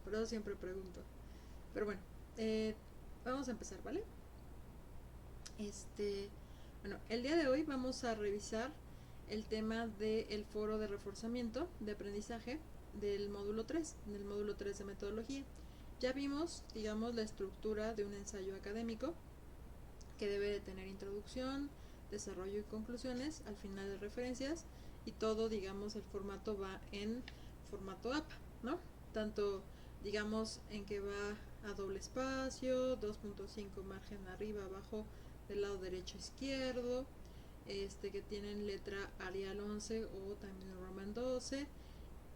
por eso siempre pregunto. Pero bueno, vamos a empezar, ¿vale? Bueno, el día de hoy vamos a revisar el tema del foro de reforzamiento de aprendizaje del módulo 3, del módulo 3 de metodología. Ya vimos, digamos, la estructura de un ensayo académico que debe de tener introducción, desarrollo y conclusiones, al final de referencias, y todo, digamos, el formato va en formato APA, ¿no? Tanto, digamos, en que va a doble espacio, 2.5 margen arriba, abajo, del lado derecho izquierdo, que tienen letra Arial 11 o también Roman 12,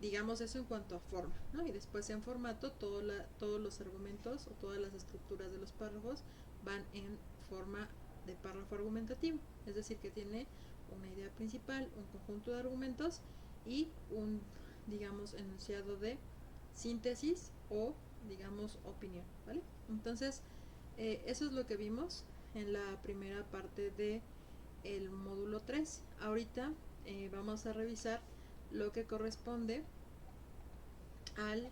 digamos eso en cuanto a forma, ¿no? Y después en formato todos los argumentos o todas las estructuras de los párrafos van en forma de párrafo argumentativo, es decir, que tiene una idea principal, un conjunto de argumentos y un, digamos, enunciado de síntesis o, digamos, opinión, ¿vale? Entonces, eso es lo que vimos en la primera parte de el módulo 3. Ahorita vamos a revisar lo que corresponde al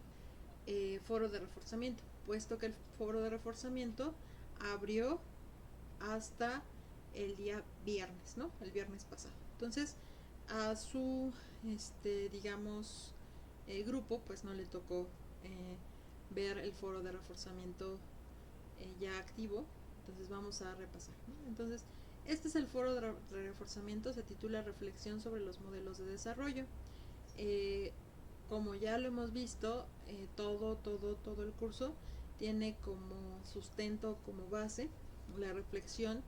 foro de reforzamiento, puesto que el foro de reforzamiento abrió hasta el día viernes, ¿no? El viernes pasado. Entonces, a su, digamos, grupo, pues no le tocó ver el foro de reforzamiento ya activo. Entonces vamos a repasar, ¿no? Entonces, este es el foro de reforzamiento, se titula Reflexión sobre los modelos de desarrollo. Como ya lo hemos visto, todo el curso tiene como sustento, como base, la reflexión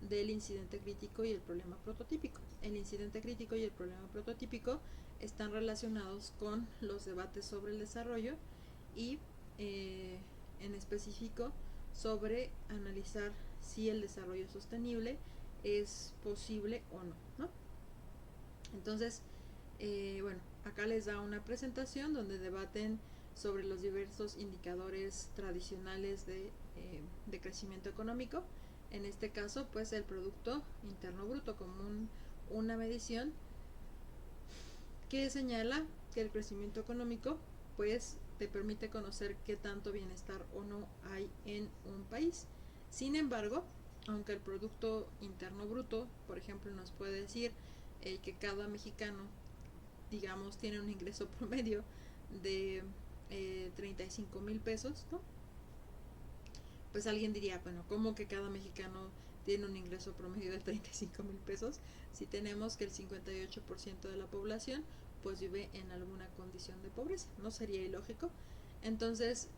del incidente crítico y el problema prototípico. El incidente crítico y el problema prototípico están relacionados con los debates sobre el desarrollo y en específico sobre analizar si el desarrollo sostenible es posible o no, ¿no? Entonces, bueno, acá les da una presentación donde debaten sobre los diversos indicadores tradicionales de crecimiento económico. En este caso, pues el Producto Interno Bruto como una medición que señala que el crecimiento económico pues te permite conocer qué tanto bienestar o no hay en un país. Sin embargo, aunque el Producto Interno Bruto, por ejemplo, nos puede decir que cada mexicano, digamos, tiene un ingreso promedio de 35,000 pesos, ¿no? Pues alguien diría, bueno, ¿cómo que cada mexicano tiene un ingreso promedio de 35,000 pesos? Si tenemos que el 58% de la población pues vive en alguna condición de pobreza, ¿no? Sería ilógico. Entonces,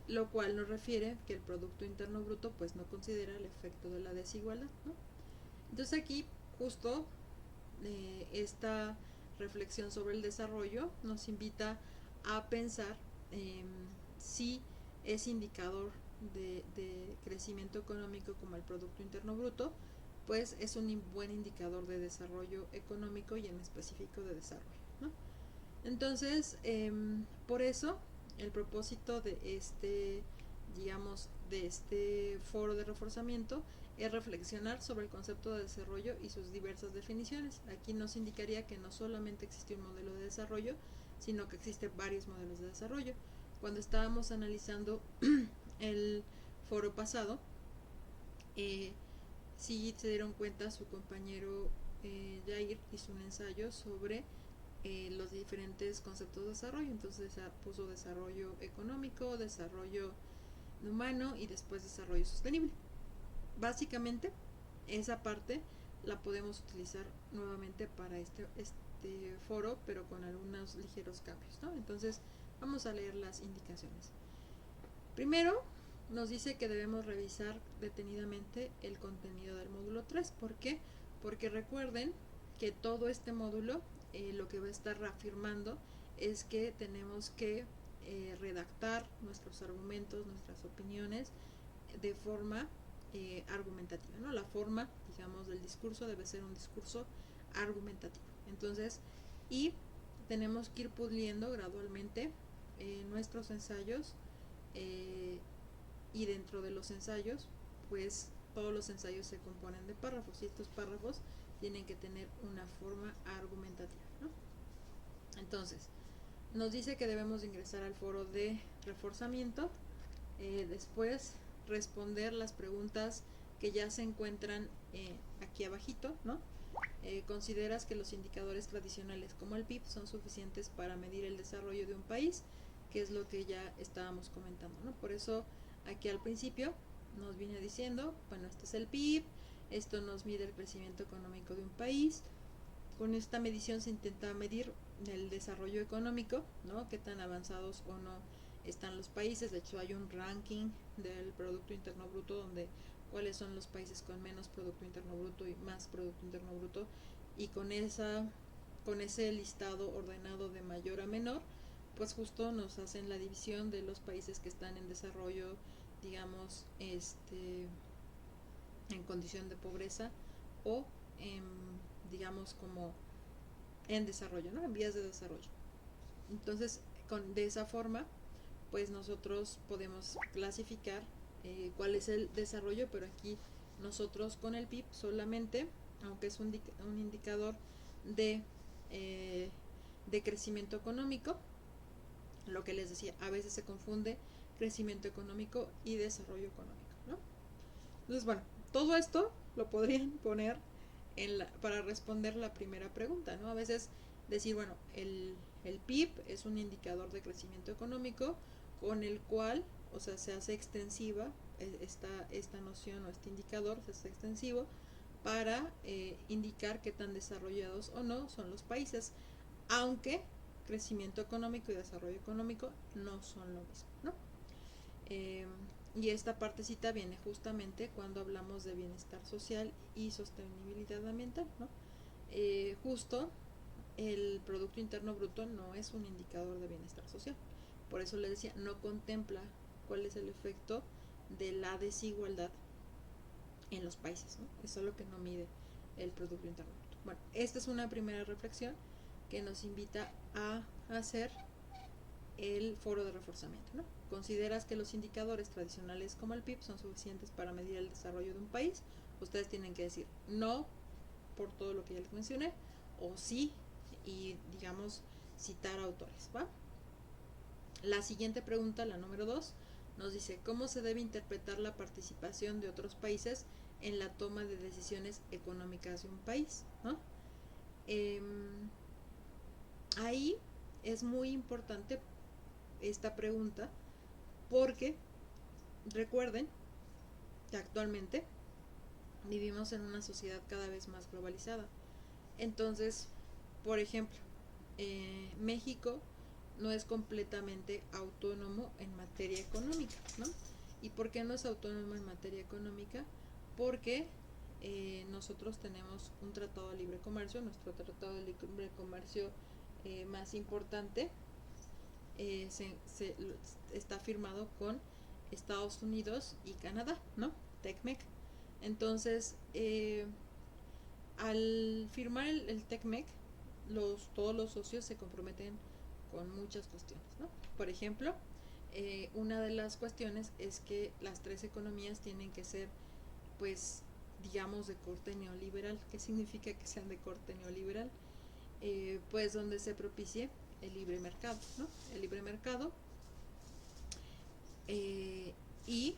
lo cual nos refiere que el Producto Interno Bruto pues no considera el efecto de la desigualdad, ¿no? Entonces aquí justo esta reflexión sobre el desarrollo nos invita a pensar si ese indicador de crecimiento económico como el Producto Interno Bruto pues es un buen indicador de desarrollo económico y en específico de desarrollo, ¿no? Entonces, por eso el propósito de digamos, de este foro de reforzamiento es reflexionar sobre el concepto de desarrollo y sus diversas definiciones. Aquí nos indicaría que no solamente existe un modelo de desarrollo, sino que existen varios modelos de desarrollo. Cuando estábamos analizando el foro pasado, sí se dieron cuenta, su compañero Jair hizo un ensayo sobre los diferentes conceptos de desarrollo. Entonces puso desarrollo económico, desarrollo humano y después desarrollo sostenible. Básicamente esa parte la podemos utilizar nuevamente para este foro, pero con algunos ligeros cambios, ¿no? Entonces vamos a leer las indicaciones. Primero nos dice que debemos revisar detenidamente el contenido del módulo 3. ¿Por qué? Porque recuerden que todo este módulo lo que va a estar reafirmando es que tenemos que redactar nuestros argumentos, nuestras opiniones de forma argumentativa, ¿no? La forma, digamos, del discurso debe ser un discurso argumentativo. Entonces, y tenemos que ir puliendo gradualmente nuestros ensayos y dentro de los ensayos, pues todos los ensayos se componen de párrafos y estos párrafos tienen que tener una forma argumentativa, ¿no? Entonces, Nos dice que debemos de ingresar al foro de reforzamiento, después responder las preguntas que ya se encuentran aquí abajito, ¿no? ¿Consideras que los indicadores tradicionales como el PIB son suficientes para medir el desarrollo de un país? Que es lo que ya estábamos comentando, ¿no? Por eso aquí al principio nos viene diciendo, bueno, este es el PIB, esto nos mide el crecimiento económico de un país. Con esta medición se intenta medir el desarrollo económico, ¿no? Qué tan avanzados o no están los países. De hecho, hay un ranking del Producto Interno Bruto donde cuáles son los países con menos Producto Interno Bruto y más Producto Interno Bruto, y con ese listado ordenado de mayor a menor, pues justo nos hacen la división de los países que están en desarrollo, digamos, en condición de pobreza o digamos como en desarrollo, ¿no? En vías de desarrollo. Entonces, de esa forma, pues nosotros podemos clasificar cuál es el desarrollo, pero aquí nosotros con el PIB solamente, aunque es un indicador de, de crecimiento económico, lo que les decía, a veces se confunde crecimiento económico y desarrollo económico, ¿no? Entonces, bueno, todo esto lo podrían poner para responder la primera pregunta, ¿no? A veces decir, bueno, el PIB es un indicador de crecimiento económico con el cual, o sea, se hace extensiva esta noción o este indicador, se hace extensivo para indicar qué tan desarrollados o no son los países, aunque crecimiento económico y desarrollo económico no son lo mismo, ¿no? Y esta partecita viene justamente cuando hablamos de bienestar social y sostenibilidad ambiental, ¿no? Justo el Producto Interno Bruto no es un indicador de bienestar social. Por eso les decía, no contempla cuál es el efecto de la desigualdad en los países, ¿no? Eso es lo que no mide el Producto Interno Bruto. Bueno, esta es una primera reflexión que nos invita a hacer el foro de reforzamiento, ¿no? ¿Consideras que los indicadores tradicionales como el PIB son suficientes para medir el desarrollo de un país? Ustedes tienen que decir no por todo lo que ya les mencioné, o sí, y digamos citar autores, ¿va? La siguiente pregunta, la número 2, nos dice ¿cómo se debe interpretar la participación de otros países en la toma de decisiones económicas de un país, ¿no? Ahí es muy importante esta pregunta porque recuerden que actualmente vivimos en una sociedad cada vez más globalizada. Entonces, por ejemplo, México no es completamente autónomo en materia económica, ¿no? ¿Y por qué no es autónomo en materia económica? Porque nosotros tenemos un tratado de libre comercio, nuestro tratado de libre comercio más importante está firmado con Estados Unidos y Canadá, ¿no? TECMEC. Entonces, al firmar el TECMEC, todos los socios se comprometen con muchas cuestiones, ¿no? Por ejemplo, una de las cuestiones es que las tres economías tienen que ser, pues, digamos, de corte neoliberal. ¿Qué significa que sean de corte neoliberal? Pues donde se propicie el libre mercado, ¿no? El libre mercado, y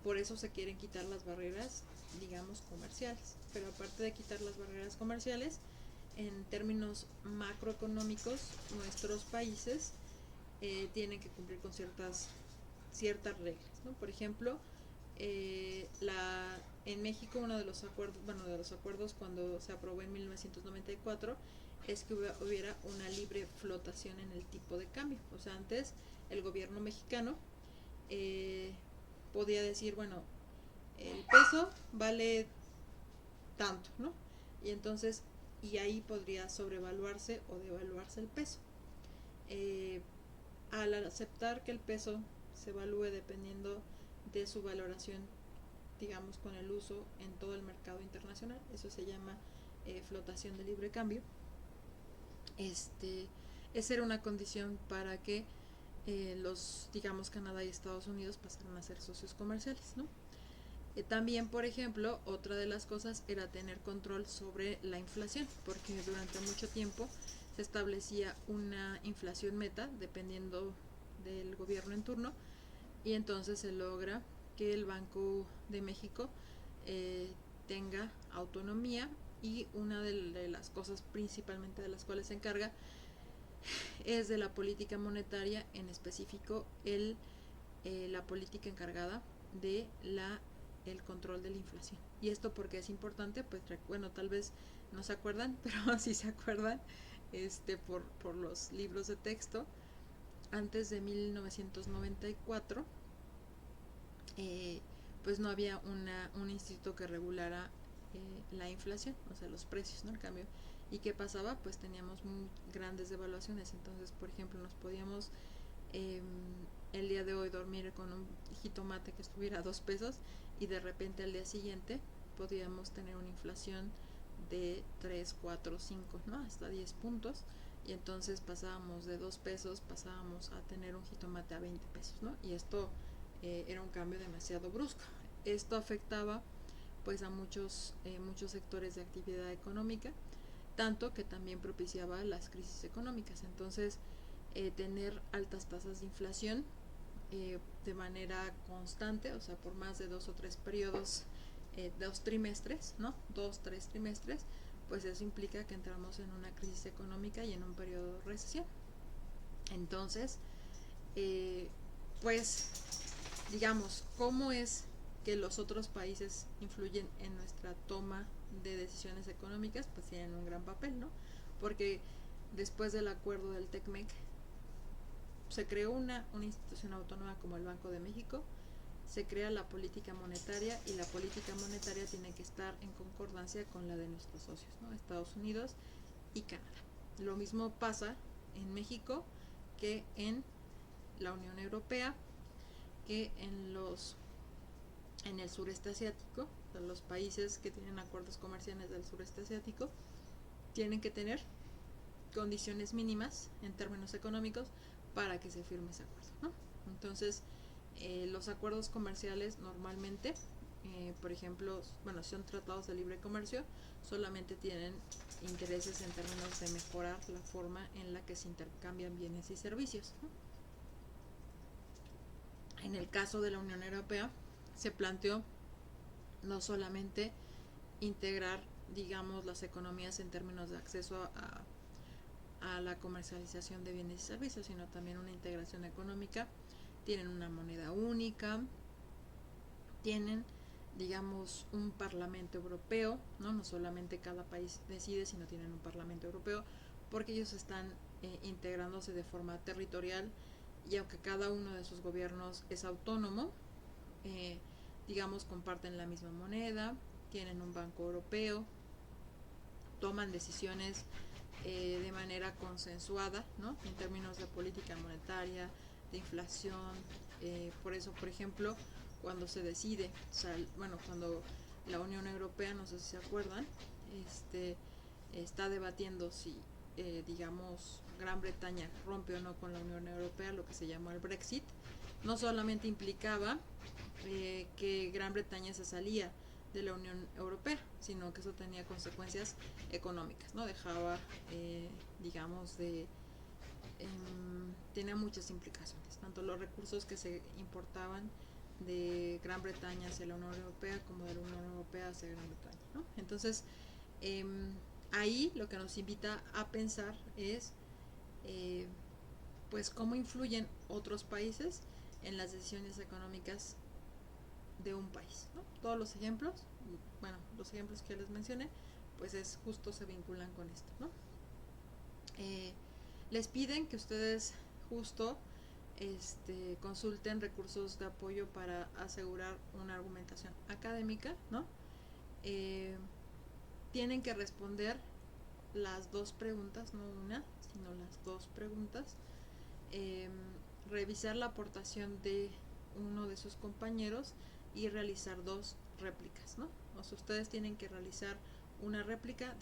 por eso se quieren quitar las barreras, digamos, comerciales. Pero aparte de quitar las barreras comerciales, en términos macroeconómicos, nuestros países tienen que cumplir con ciertas reglas, ¿no? Por ejemplo, en México uno de los acuerdos cuando se aprobó en 1994 es que hubiera una libre flotación en el tipo de cambio. O sea, antes el gobierno mexicano podía decir, bueno, el peso vale tanto, ¿no? Y entonces, y ahí podría sobrevaluarse o devaluarse el peso. Al aceptar que el peso se evalúe dependiendo de su valoración, digamos, con el uso en todo el mercado internacional, eso se llama flotación de libre cambio. Esa era una condición para que digamos, Canadá y Estados Unidos pasaron a ser socios comerciales, ¿no? También, por ejemplo, otra de las cosas era tener control sobre la inflación, porque durante mucho tiempo se establecía una inflación meta dependiendo del gobierno en turno, y entonces se logra que el Banco de México tenga autonomía, y una de las cosas principalmente de las cuales se encarga es de la política monetaria, en específico la política encargada de el control de la inflación. Y esto porque es importante, pues bueno, tal vez no se acuerdan, pero sí se acuerdan por los libros de texto. Antes de 1994 pues no había un instituto que regulara la inflación, o sea, los precios, ¿no? El cambio. ¿Y qué pasaba? Pues teníamos muy grandes devaluaciones. Entonces, por ejemplo, nos podíamos el día de hoy dormir con un jitomate que estuviera a 2 pesos, y de repente al día siguiente podíamos tener una inflación de 3, 4, 5, ¿no? Hasta 10 puntos. Y entonces pasábamos de 2 pesos, pasábamos a tener un jitomate a 20 pesos, ¿no? Y esto era un cambio demasiado brusco. Esto afectaba pues a muchos sectores de actividad económica, tanto que también propiciaba las crisis económicas. Entonces, tener altas tasas de inflación de manera constante, o sea, por más de 2 o 3 periodos, 2 trimestres, ¿no? 2, 3 trimestres, pues eso implica que entramos en una crisis económica y en un periodo de recesión. Entonces, pues, digamos, ¿cómo es que los otros países influyen en nuestra toma de decisiones económicas? Pues tienen un gran papel, ¿no? Porque después del acuerdo del TECMEC se creó una institución autónoma como el Banco de México, se crea la política monetaria, y la política monetaria tiene que estar en concordancia con la de nuestros socios, ¿no? Estados Unidos y Canadá. Lo mismo pasa en México que en la Unión Europea, que en el sureste asiático. O sea, los países que tienen acuerdos comerciales del sureste asiático tienen que tener condiciones mínimas en términos económicos para que se firme ese acuerdo, ¿no? Entonces, los acuerdos comerciales normalmente, por ejemplo, bueno, son tratados de libre comercio, solamente tienen intereses en términos de mejorar la forma en la que se intercambian bienes y servicios, ¿no? En el caso de la Unión Europea, se planteó no solamente integrar, digamos, las economías en términos de acceso a la comercialización de bienes y servicios, sino también una integración económica. Tienen una moneda única, tienen, digamos, un parlamento europeo, no solamente cada país decide, sino tienen un parlamento europeo, porque ellos están integrándose de forma territorial, y aunque cada uno de sus gobiernos es autónomo, digamos, comparten la misma moneda, tienen un banco europeo, toman decisiones de manera consensuada, ¿no? En términos de política monetaria, de inflación. Por eso, por ejemplo, cuando se decide, cuando la Unión Europea, no sé si se acuerdan, está debatiendo si, digamos, Gran Bretaña rompe o no con la Unión Europea, lo que se llamó el Brexit, no solamente implicaba que Gran Bretaña se salía de la Unión Europea, sino que eso tenía consecuencias económicas, ¿no? Dejaba, digamos, tenía muchas implicaciones, tanto los recursos que se importaban de Gran Bretaña hacia la Unión Europea como de la Unión Europea hacia Gran Bretaña, ¿no? Entonces, ahí lo que nos invita a pensar es, pues, cómo influyen otros países en las decisiones económicas de un país, ¿no? Todos los ejemplos, bueno, los ejemplos que les mencioné, pues justo se vinculan con esto, ¿no? Les piden que ustedes justo consulten recursos de apoyo para asegurar una argumentación académica, ¿no? Tienen que responder las 2 preguntas, no una, sino las 2 preguntas. Revisar la aportación de uno de sus compañeros y realizar 2 réplicas, ¿no? O sea, ustedes tienen que realizar una réplica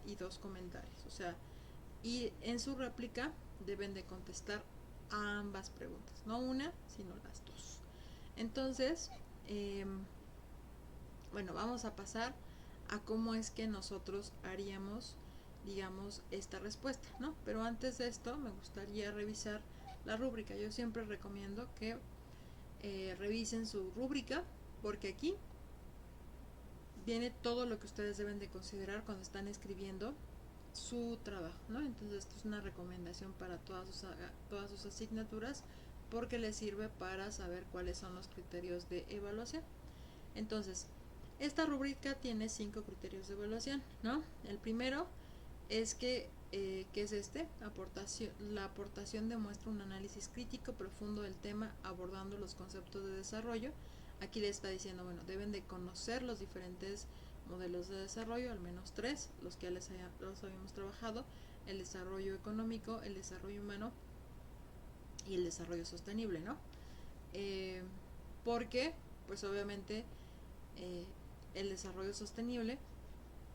y 2 comentarios. O sea, y en su réplica deben de contestar a ambas preguntas, no una, sino las 2. Entonces, bueno, vamos a pasar a cómo es que nosotros haríamos digamos, esta respuesta, ¿no? Pero antes de esto me gustaría revisar la rúbrica. Yo siempre recomiendo que revisen su rúbrica, porque aquí viene todo lo que ustedes deben de considerar cuando están escribiendo su trabajo, ¿no? Entonces esto es una recomendación para todas sus asignaturas, porque les sirve para saber cuáles son los criterios de evaluación. Entonces, esta rúbrica tiene 5 criterios de evaluación, ¿no? El primero es que es la aportación demuestra un análisis crítico profundo del tema, abordando los conceptos de desarrollo. Aquí le está diciendo, bueno, deben de conocer los diferentes modelos de desarrollo, al menos 3, los que ya los habíamos trabajado: el desarrollo económico, el desarrollo humano y el desarrollo sostenible, ¿no? Porque, pues obviamente, el desarrollo sostenible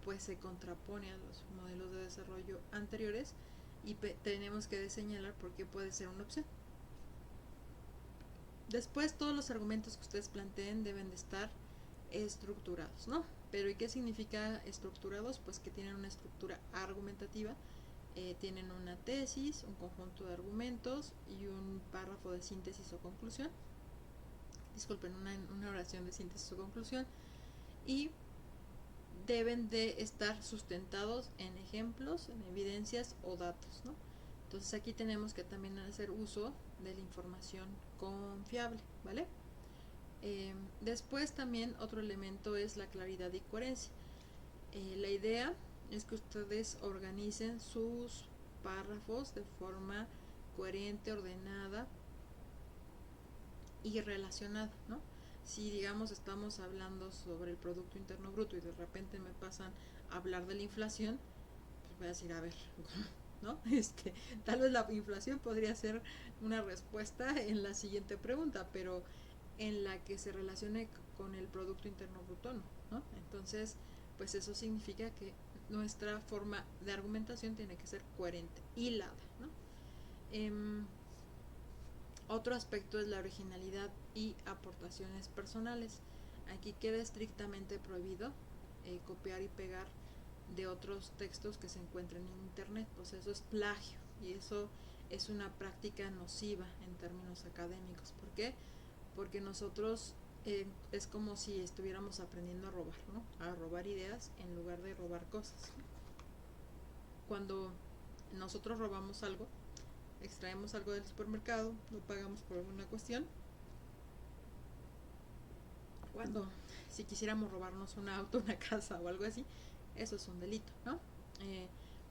pues se contrapone a los modelos de desarrollo anteriores, y tenemos que señalar por qué puede ser una opción. Después, todos los argumentos que ustedes planteen deben de estar estructurados, ¿no? Pero ¿y qué significa estructurados? Pues que tienen una estructura argumentativa, tienen una tesis, un conjunto de argumentos y un párrafo de síntesis o conclusión. Disculpen, una oración de síntesis o conclusión, y deben de estar sustentados en ejemplos, en evidencias o datos, ¿no? Entonces aquí tenemos que también hacer uso de la información confiable, ¿vale? Después también otro elemento es la claridad y coherencia. La idea es que ustedes organicen sus párrafos de forma coherente, ordenada y relacionada, ¿no? Si, digamos, estamos hablando sobre el Producto Interno Bruto y de repente me pasan a hablar de la inflación, pues voy a decir, a ver, ¿no? Tal vez la inflación podría ser una respuesta en la siguiente pregunta, pero en la que se relacione con el Producto Interno Bruto, ¿no? Entonces, pues eso significa que nuestra forma de argumentación tiene que ser coherente, hilada, ¿no? Otro aspecto es la originalidad y aportaciones personales. Aquí queda estrictamente prohibido copiar y pegar de otros textos que se encuentren en internet, pues eso es plagio, y eso es una práctica nociva en términos académicos. ¿Por qué? Porque nosotros es como si estuviéramos aprendiendo a robar, ¿no? A robar ideas en lugar de robar cosas. Cuando nosotros robamos algo, extraemos algo del supermercado, lo pagamos por alguna cuestión. Cuando, si quisiéramos robarnos un auto, una casa o algo así, eso es un delito, ¿no?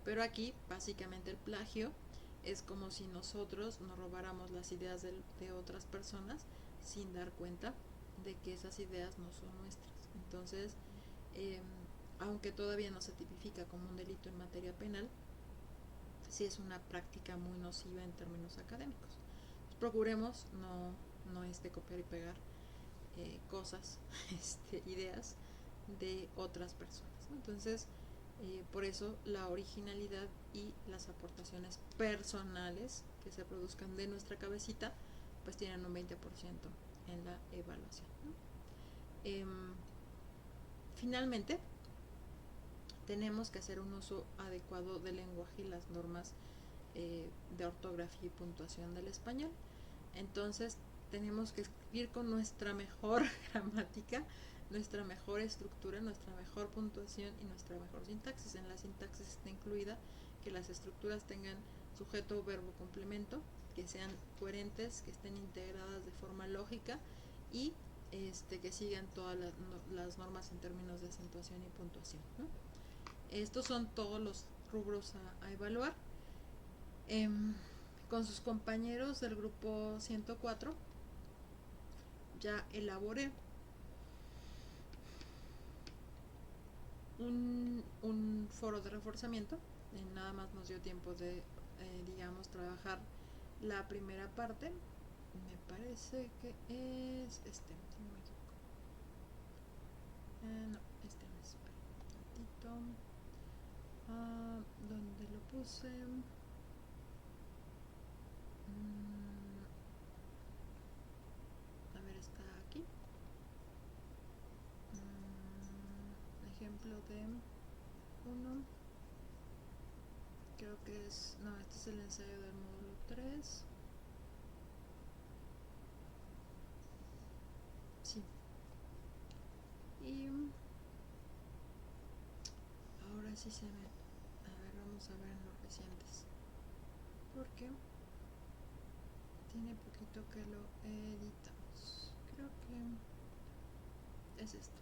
Pero aquí, básicamente, el plagio es como si nosotros nos robáramos las ideas de otras personas sin dar cuenta de que esas ideas no son nuestras. Entonces, aunque todavía no se tipifica como un delito en materia penal, sí es una práctica muy nociva en términos académicos. Pues procuremos no copiar y pegar cosas, ideas de otras personas, ¿no? Entonces, por eso la originalidad y las aportaciones personales que se produzcan de nuestra cabecita, pues tienen un 20% en la evaluación, ¿no? Finalmente, tenemos que hacer un uso adecuado del lenguaje y las normas de ortografía y puntuación del español. Entonces, tenemos que escribir con nuestra mejor gramática, nuestra mejor estructura, nuestra mejor puntuación y nuestra mejor sintaxis. En la sintaxis está incluida que las estructuras tengan sujeto, verbo, complemento, que sean coherentes, que estén integradas de forma lógica y que sigan todas las normas en términos de acentuación y puntuación, ¿no? Estos son todos los rubros a evaluar. Con sus compañeros del grupo 104 ya elaboré un foro de reforzamiento. Nada más nos dio tiempo de, digamos, trabajar la primera parte. Me parece que es si no me equivoco. No, no es. Un tantito. ¿Dónde lo puse? A ver, está aquí. Ejemplo de 1. creo que es, no, este es el ensayo del módulo 3. Sí. Y ahora sí se ven. A ver, vamos a ver en los recientes. Porque tiene poquito que lo editamos. Creo que es esto.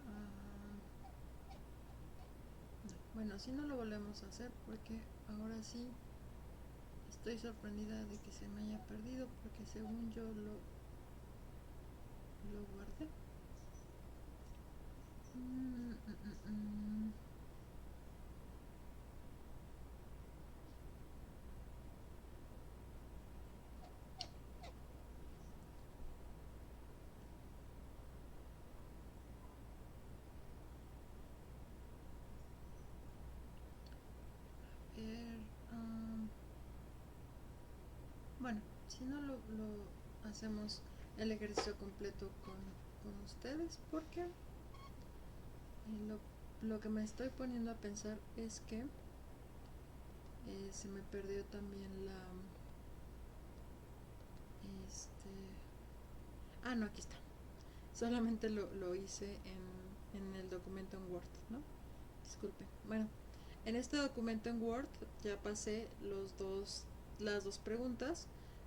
No. Bueno, si no lo volvemos a hacer porque ahora sí estoy sorprendida de que se me haya perdido porque según yo lo guardé. Ver, bueno, si no lo hacemos el ejercicio completo con ustedes porque lo que me estoy poniendo a pensar es que se me perdió también no, aquí está. Solamente lo hice en el documento en Word, ¿no? Disculpen. Bueno, en este documento en Word ya pasé las dos preguntas.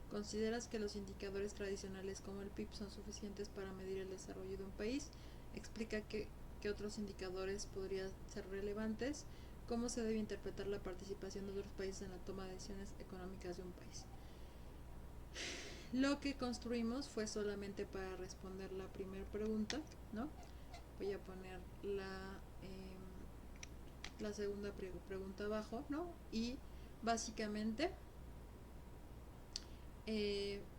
¿Consideras que los indicadores tradicionales como el PIB son suficientes para medir el desarrollo de un país? Explica qué otros indicadores podrían ser relevantes. ¿Cómo se debe interpretar la participación de otros países en la toma de decisiones económicas de un país? Lo que construimos fue solamente para responder la primera pregunta, ¿no? Voy a poner la segunda pregunta abajo, ¿no? Y básicamente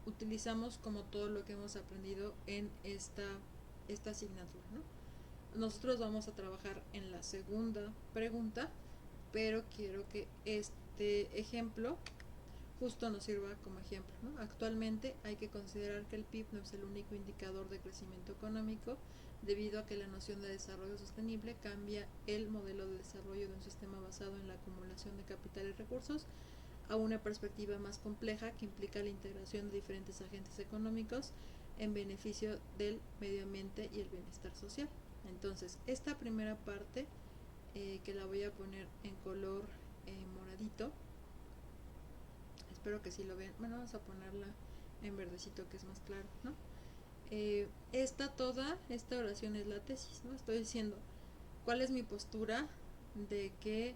utilizamos como todo lo que hemos aprendido en esta asignatura, ¿no? Nosotros vamos a trabajar en la segunda pregunta, pero quiero que este ejemplo justo nos sirva como ejemplo, ¿no? Actualmente hay que considerar que el PIB no es el único indicador de crecimiento económico, debido a que la noción de desarrollo sostenible cambia el modelo de desarrollo de un sistema basado en la acumulación de capital y recursos a una perspectiva más compleja que implica la integración de diferentes agentes económicos en beneficio del medio ambiente y el bienestar social. Entonces, esta primera parte, que la voy a poner en color moradito, espero que sí lo vean. Bueno, vamos a ponerla en verdecito que es más claro, ¿no? Toda esta oración es la tesis, ¿no? Estoy diciendo cuál es mi postura de que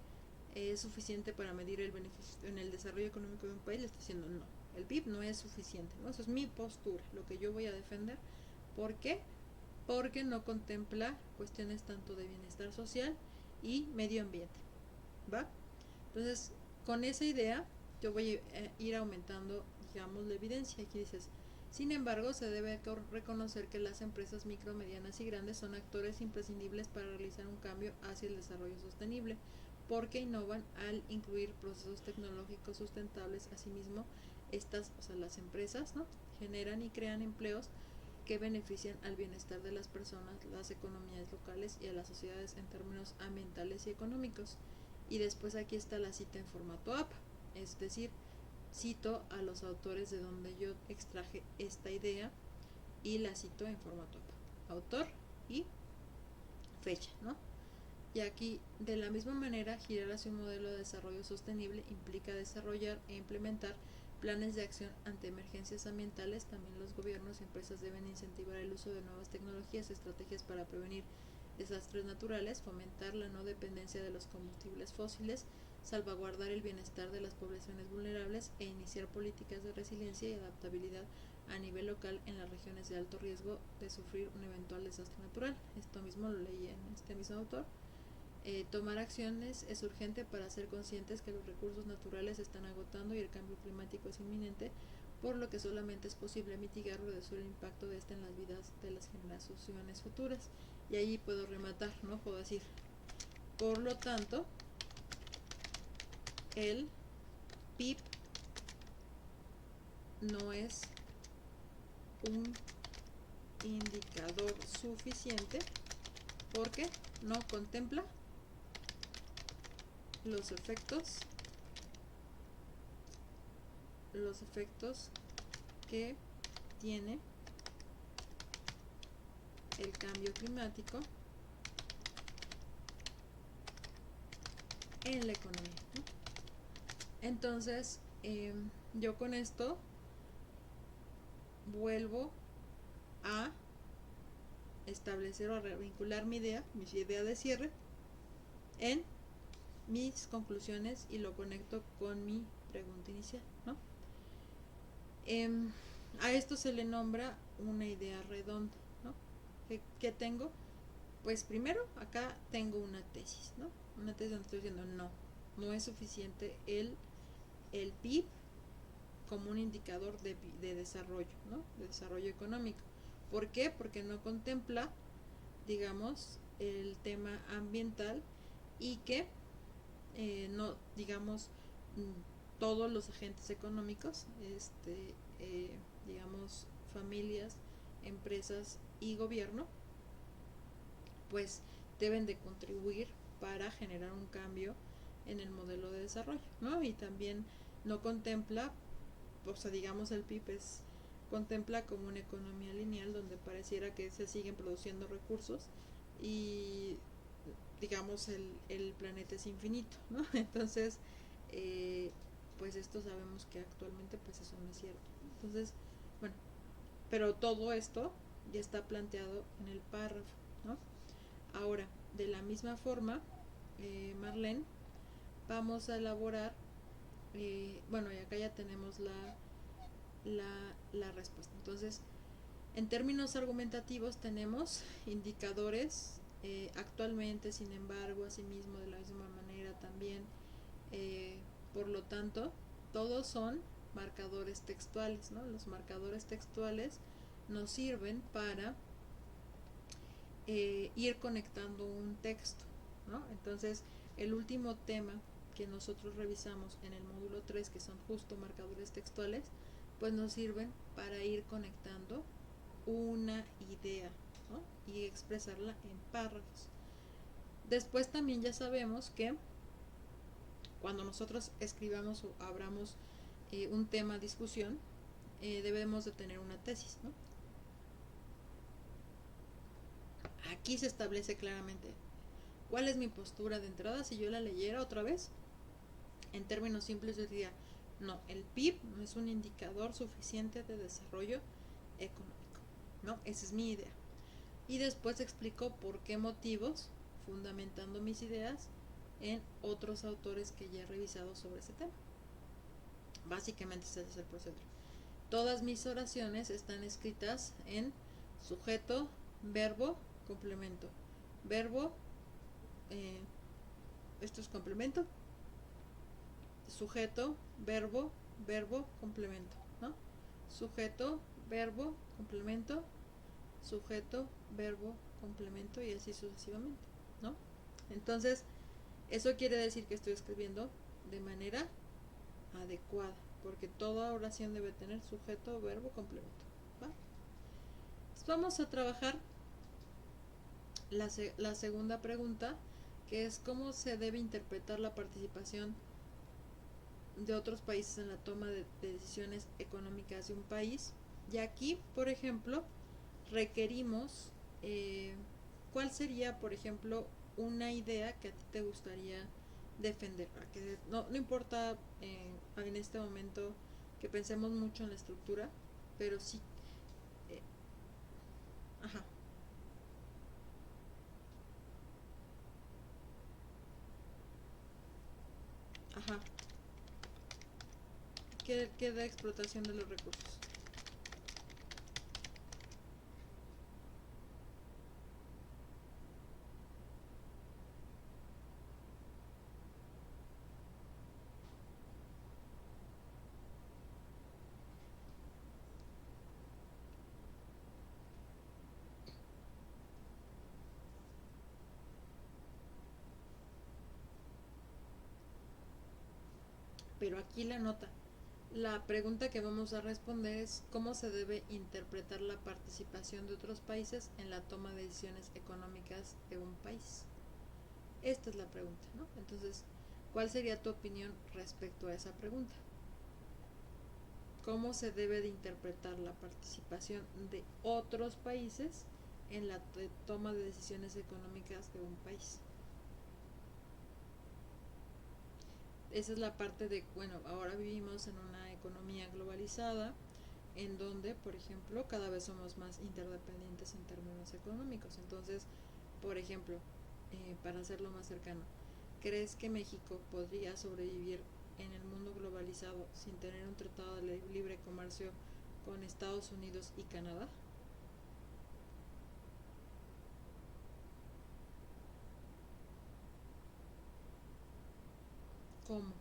es suficiente para medir el beneficio en el desarrollo económico de un país. Le estoy diciendo no, el PIB no es suficiente, ¿no? Eso es mi postura, lo que yo voy a defender. ¿Por qué? Porque no contempla cuestiones tanto de bienestar social y medio ambiente, ¿va? Entonces, con esa idea, yo voy a ir aumentando, digamos, la evidencia. Aquí dices, sin embargo, se debe reconocer que las empresas micro, medianas y grandes son actores imprescindibles para realizar un cambio hacia el desarrollo sostenible, porque innovan al incluir procesos tecnológicos sustentables. Asimismo, las empresas, ¿no?, generan y crean empleos que benefician al bienestar de las personas, las economías locales y a las sociedades en términos ambientales y económicos. Y después aquí está la cita en formato APA, es decir, cito a los autores de donde yo extraje esta idea y la cito en formato APA, autor y fecha, ¿no? Y aquí, de la misma manera, girar hacia un modelo de desarrollo sostenible implica desarrollar e implementar planes de acción ante emergencias ambientales. También los gobiernos y empresas deben incentivar el uso de nuevas tecnologías y estrategias para prevenir desastres naturales, fomentar la no dependencia de los combustibles fósiles, salvaguardar el bienestar de las poblaciones vulnerables e iniciar políticas de resiliencia y adaptabilidad a nivel local en las regiones de alto riesgo de sufrir un eventual desastre natural. Esto mismo lo leí en este mismo autor. Tomar acciones es urgente para ser conscientes que los recursos naturales se están agotando y el cambio climático es inminente, por lo que solamente es posible mitigar o reducir el impacto de este en las vidas de las generaciones futuras. Y ahí puedo rematar, ¿no? Puedo decir, por lo tanto, el PIB no es un indicador suficiente porque no contempla los efectos que tiene el cambio climático en la economía, ¿no? Entonces, yo con esto vuelvo a establecer o a vincular mi idea de cierre en mis conclusiones y lo conecto con mi pregunta inicial, ¿no? A esto se le nombra una idea redonda, ¿no? ¿Qué tengo? Pues primero acá tengo una tesis, ¿no? Una tesis donde estoy diciendo no es suficiente el PIB como un indicador de desarrollo, ¿no? De desarrollo económico. ¿Por qué? Porque no contempla, digamos, el tema ambiental y que no, digamos, todos los agentes económicos, digamos, familias, empresas y gobierno, pues deben de contribuir para generar un cambio en el modelo de desarrollo, ¿no? Y también no contempla, o sea, digamos, el PIB contempla como una economía lineal donde pareciera que se siguen produciendo recursos y digamos el planeta es infinito, ¿no? Entonces, pues esto sabemos que actualmente pues eso no es cierto. Entonces, bueno, pero todo esto ya está planteado en el párrafo, ¿no? Ahora, de la misma forma, Marlene, vamos a elaborar, bueno, y acá ya tenemos la respuesta. Entonces, en términos argumentativos tenemos indicadores, actualmente, sin embargo, asimismo, de la misma manera también, por lo tanto, todos son marcadores textuales, ¿no? Los marcadores textuales nos sirven para ir conectando un texto, ¿no? Entonces, el último tema que nosotros revisamos en el módulo 3, que son justo marcadores textuales, pues nos sirven para ir conectando una idea, ¿no? Y expresarla en párrafos. Después también ya sabemos que cuando nosotros escribamos o abramos un tema a discusión, debemos de tener una tesis, ¿no? Aquí se establece claramente cuál es mi postura de entrada. Si yo la leyera otra vez, en términos simples yo diría, no, el PIB no es un indicador suficiente de desarrollo económico, ¿no? Esa es mi idea. Y después explico por qué motivos, fundamentando mis ideas en otros autores que ya he revisado sobre ese tema. Básicamente ese es el procedimiento. Todas mis oraciones están escritas en sujeto, verbo, complemento. Verbo, esto es complemento. Sujeto, verbo, verbo, complemento, ¿no? Sujeto, verbo, complemento, sujeto, verbo, complemento y así sucesivamente, ¿no? Entonces, eso quiere decir que estoy escribiendo de manera adecuada, porque toda oración debe tener sujeto, verbo, complemento, ¿va? Entonces vamos a trabajar la segunda pregunta, que es cómo se debe interpretar la participación de otros países en la toma de decisiones económicas de un país. Y aquí, por ejemplo, requerimos cuál sería, por ejemplo, una idea que a ti te gustaría defender. Que no importa en este momento que pensemos mucho en la estructura, pero sí. Eh, ajá, ajá. ¿Qué da explotación de los recursos? Pero aquí la nota. La pregunta que vamos a responder es cómo se debe interpretar la participación de otros países en la toma de decisiones económicas de un país. Esta es la pregunta, ¿no? Entonces, ¿cuál sería tu opinión respecto a esa pregunta? ¿Cómo se debe de interpretar la participación de otros países en la toma de decisiones económicas de un país? Esa es la parte de, bueno, ahora vivimos en una economía globalizada en donde, por ejemplo, cada vez somos más interdependientes en términos económicos. Entonces, por ejemplo, para hacerlo más cercano, ¿crees que México podría sobrevivir en el mundo globalizado sin tener un tratado de libre comercio con Estados Unidos y Canadá? ¿Cómo?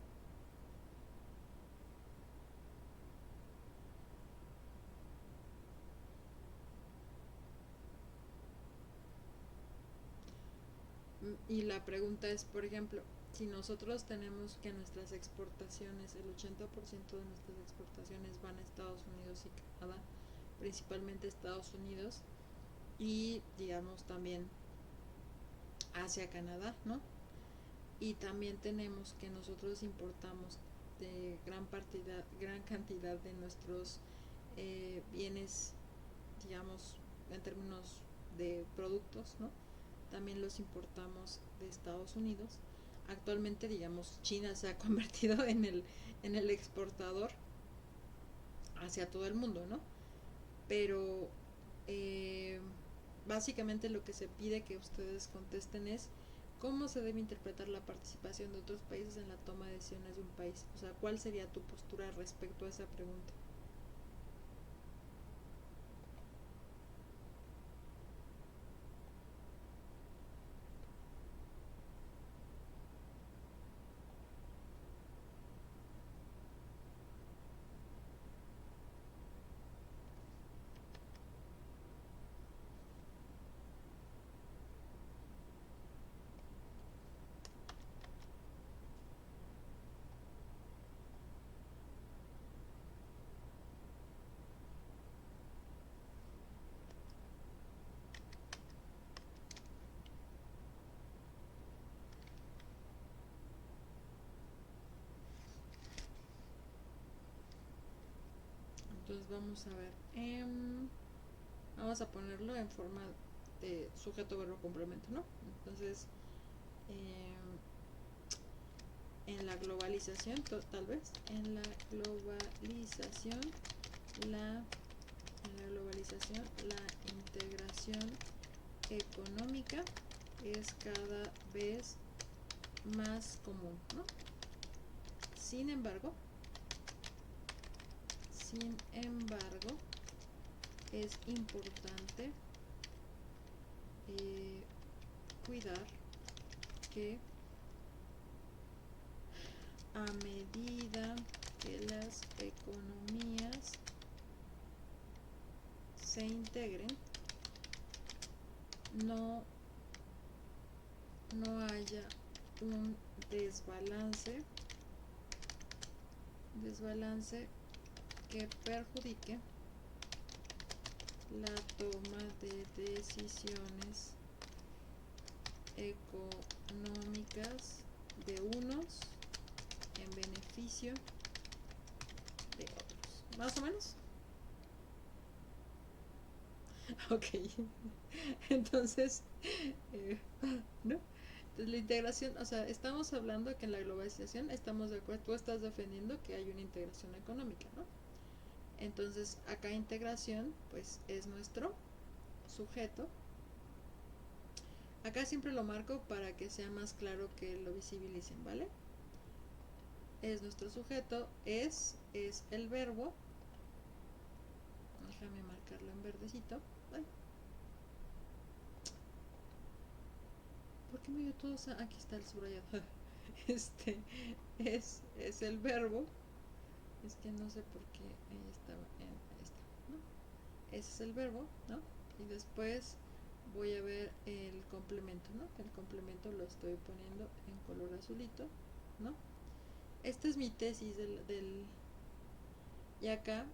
Y la pregunta es, por ejemplo, si nosotros tenemos que nuestras exportaciones, el 80% de nuestras exportaciones van a Estados Unidos y Canadá, principalmente Estados Unidos, y digamos también hacia Canadá, ¿no? Y también tenemos que nosotros importamos de gran cantidad de nuestros bienes, digamos, en términos de productos, ¿no? También los importamos de Estados Unidos. Actualmente, digamos, China se ha convertido en el exportador hacia todo el mundo, ¿no? Pero eh, básicamente lo que se pide que ustedes contesten es cómo se debe interpretar la participación de otros países en la toma de decisiones de un país. O sea, ¿cuál sería tu postura respecto a esa pregunta? Entonces vamos a ver. Vamos a ponerlo en forma de sujeto, verbo, complemento, ¿no? Entonces, en la globalización, tal vez, en la globalización, la integración económica es cada vez más común, ¿no? Sin embargo, sin embargo, es importante cuidar que a medida que las economías se integren, no, no haya un desbalance que perjudique la toma de decisiones económicas de unos en beneficio de otros. ¿Más o menos? Ok. Entonces, eh, ¿no? Entonces, la integración, o sea, estamos hablando que en la globalización estamos de acuerdo, tú estás defendiendo que hay una integración económica, ¿no? Entonces, acá integración, pues es nuestro sujeto. Acá siempre lo marco para que sea más claro que lo visibilicen, ¿vale? Es nuestro sujeto, es el verbo. Déjame marcarlo en verdecito. Ay, ¿por qué me dio todo? Aquí está el subrayado. Este es el verbo. Es que no sé por qué estaba en esta, ¿no? Ese es el verbo, ¿no? Y después voy a ver el complemento, ¿no? El complemento lo estoy poniendo en color azulito, ¿no? Esta es mi tesis del Y acá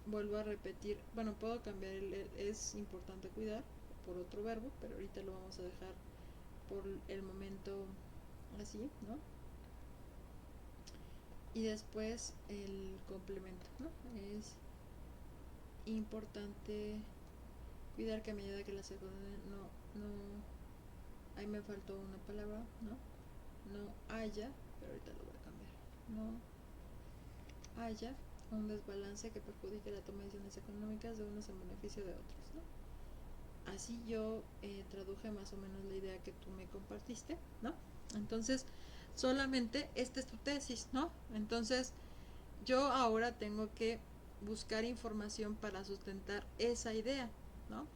vuelvo a repetir, bueno, puedo cambiar es importante cuidar por otro verbo, pero ahorita lo vamos a dejar por el momento así, ¿no? Y después el complemento, ¿no? Es importante cuidar que a medida que la segunda no, ahí me faltó una palabra, ¿no? No haya, pero ahorita lo voy a cambiar. No haya un desbalance que perjudique la toma de decisiones económicas de unos en beneficio de otros, ¿no? Así yo traduje más o menos la idea que tú me compartiste, ¿no? Entonces, solamente esta es tu tesis, ¿no? Entonces, yo ahora tengo que buscar información para sustentar esa idea, ¿no?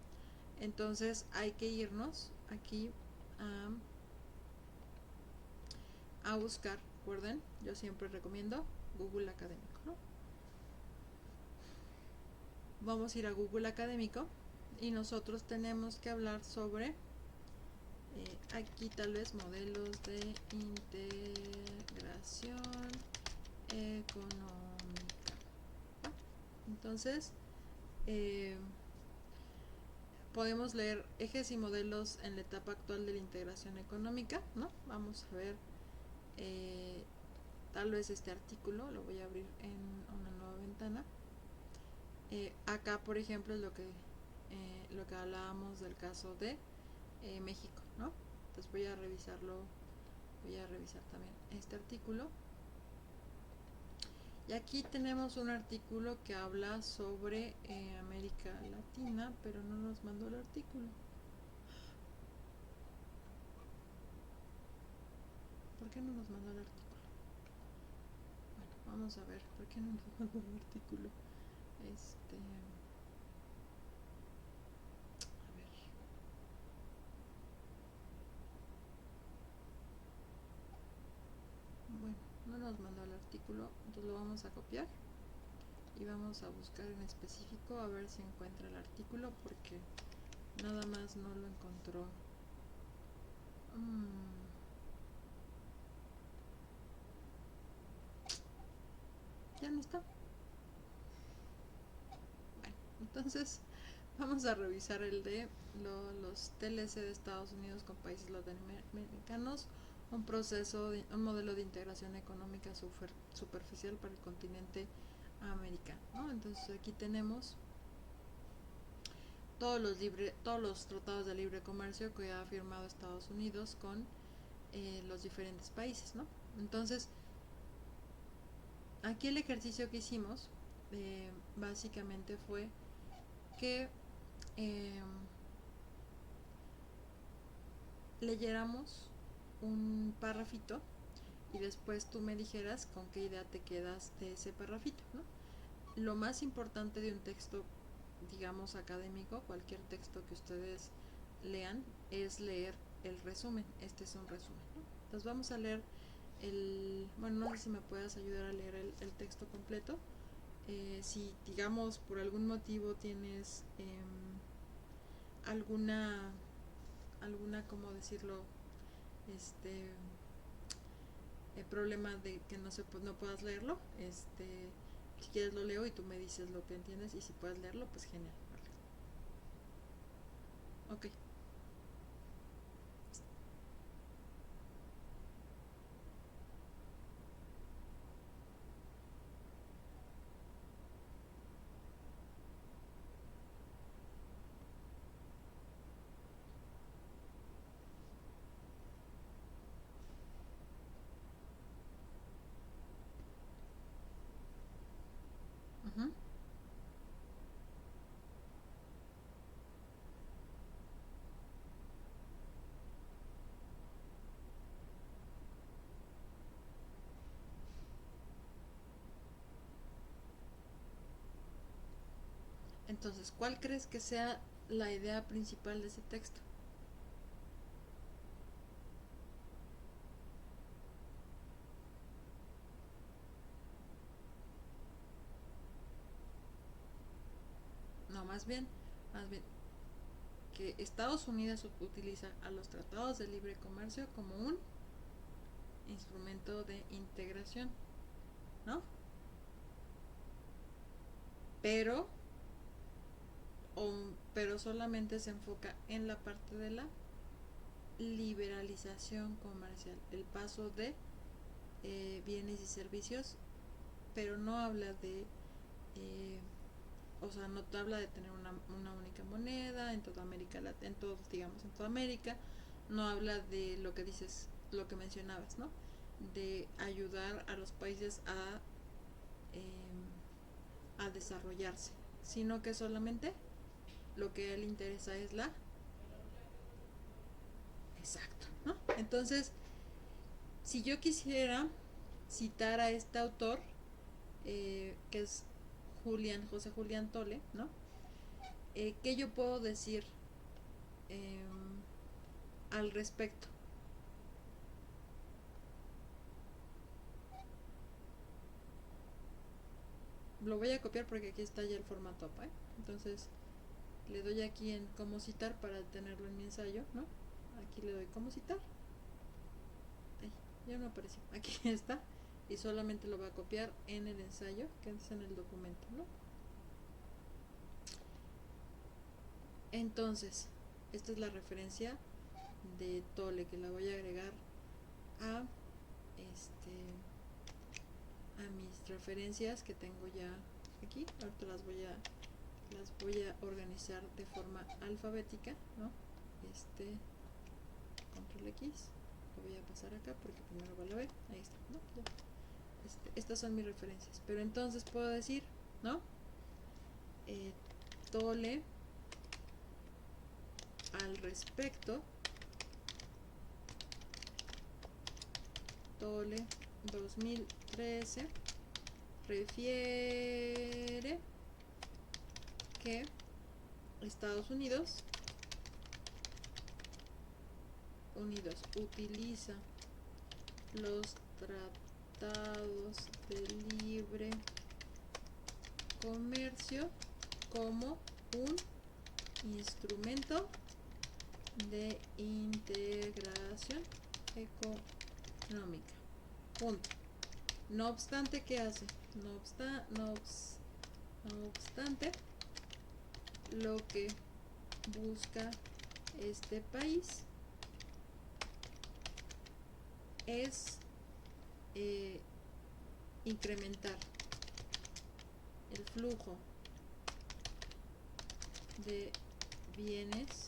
Entonces, hay que irnos aquí a buscar, recuerden, yo siempre recomiendo Google Académico, ¿no? Vamos a ir a Google Académico y nosotros tenemos que hablar sobre aquí tal vez modelos de integración económica. Entonces podemos leer ejes y modelos en la etapa actual de la integración económica, ¿no? Vamos a ver tal vez este artículo, lo voy a abrir en una nueva ventana. Acá por ejemplo es lo que hablábamos del caso de México, ¿no? Entonces voy a revisar también este artículo. Y aquí tenemos un artículo que habla sobre América Latina, pero no nos mandó el artículo. ¿Por qué no nos mandó el artículo? Bueno, vamos a ver, ¿por qué no nos mandó el artículo? A ver. Bueno, no nos mandó el artículo, entonces lo vamos a copiar y vamos a buscar en específico a ver si encuentra el artículo, porque nada más no lo encontró. Ya no está. Bueno, entonces vamos a revisar el de los TLC de Estados Unidos con países latinoamericanos, un modelo de integración económica superficial para el continente americano, ¿no? Entonces aquí tenemos todos los tratados de libre comercio que ha firmado Estados Unidos con los diferentes países, ¿no? Entonces, aquí el ejercicio que hicimos básicamente fue que leyéramos un párrafito y después tú me dijeras con qué idea te quedas de ese párrafito, ¿no? Lo más importante de un texto, digamos, académico, cualquier texto que ustedes lean, es leer el resumen. Este es un resumen, ¿no? Entonces vamos a leer bueno, no sé si me puedas ayudar a leer el texto completo. Si, digamos, por algún motivo tienes alguna, ¿cómo decirlo? Problema de que no puedas leerlo, si quieres lo leo y tú me dices lo que entiendes, y si puedes leerlo, pues genial. Vale. Ok. Uh-huh. Entonces, ¿cuál crees que sea la idea principal de ese texto? No, más bien que Estados Unidos utiliza a los tratados de libre comercio como un instrumento de integración, ¿no? pero pero solamente se enfoca en la parte de la liberalización comercial, el paso de bienes y servicios, pero no habla de o sea, no te habla de tener una única moneda en toda América Latina, en toda América. No habla de lo que dices, lo que mencionabas, ¿no? De ayudar a los países a desarrollarse, sino que solamente lo que a él le interesa es la... Exacto, ¿no? Entonces, si yo quisiera citar a este autor, que es José Julián Tole, ¿no? ¿Qué yo puedo decir eh, al respecto? Lo voy a copiar porque aquí está ya el formato APA, ¿eh? Entonces le doy aquí en cómo citar para tenerlo en mi ensayo, ¿no? Aquí le doy cómo citar. Ay, ya no apareció. Aquí está. Y solamente lo voy a copiar en el ensayo, que es en el documento, ¿no? Entonces, esta es la referencia de Tole, que la voy a agregar a a mis referencias que tengo ya aquí. Ahorita las voy a organizar de forma alfabética, ¿no? Control X, lo voy a pasar acá porque primero va la B, ahí está, ¿no? Estas son mis referencias, pero entonces puedo decir, ¿no? Tole al respecto, Tole 2013 refiere que Estados Unidos utiliza los tratados de libre comercio como un instrumento de integración económica. Punto. No obstante, ¿qué hace? No obstante, lo que busca este país es incrementar el flujo de bienes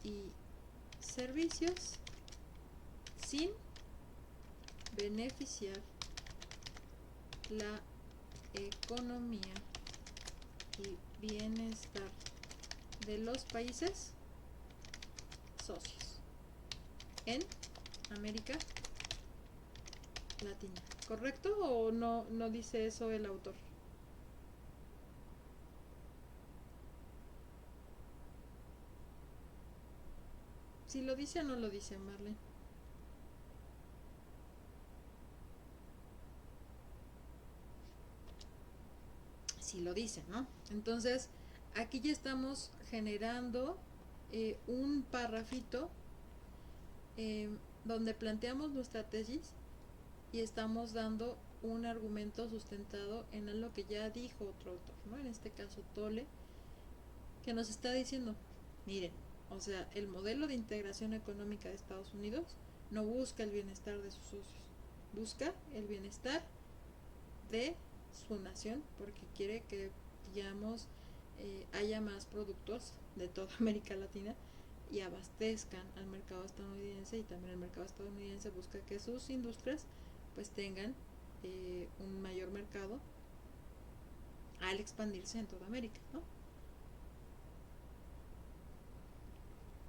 y servicios sin beneficiar la economía y bienestar de los países socios en América Latina. ¿Correcto o no dice eso el autor? Si lo dice o no lo dice, Marlene. Si lo dice, ¿no? Entonces, aquí ya estamos generando un párrafito donde planteamos nuestra tesis y estamos dando un argumento sustentado en lo que ya dijo otro autor, ¿no? En este caso Tole, que nos está diciendo, miren, o sea, el modelo de integración económica de Estados Unidos no busca el bienestar de sus socios, busca el bienestar de su nación porque quiere que, digamos, haya más productos de toda América Latina y abastezcan al mercado estadounidense, y también el mercado estadounidense busca que sus industrias pues tengan un mayor mercado al expandirse en toda América, ¿no?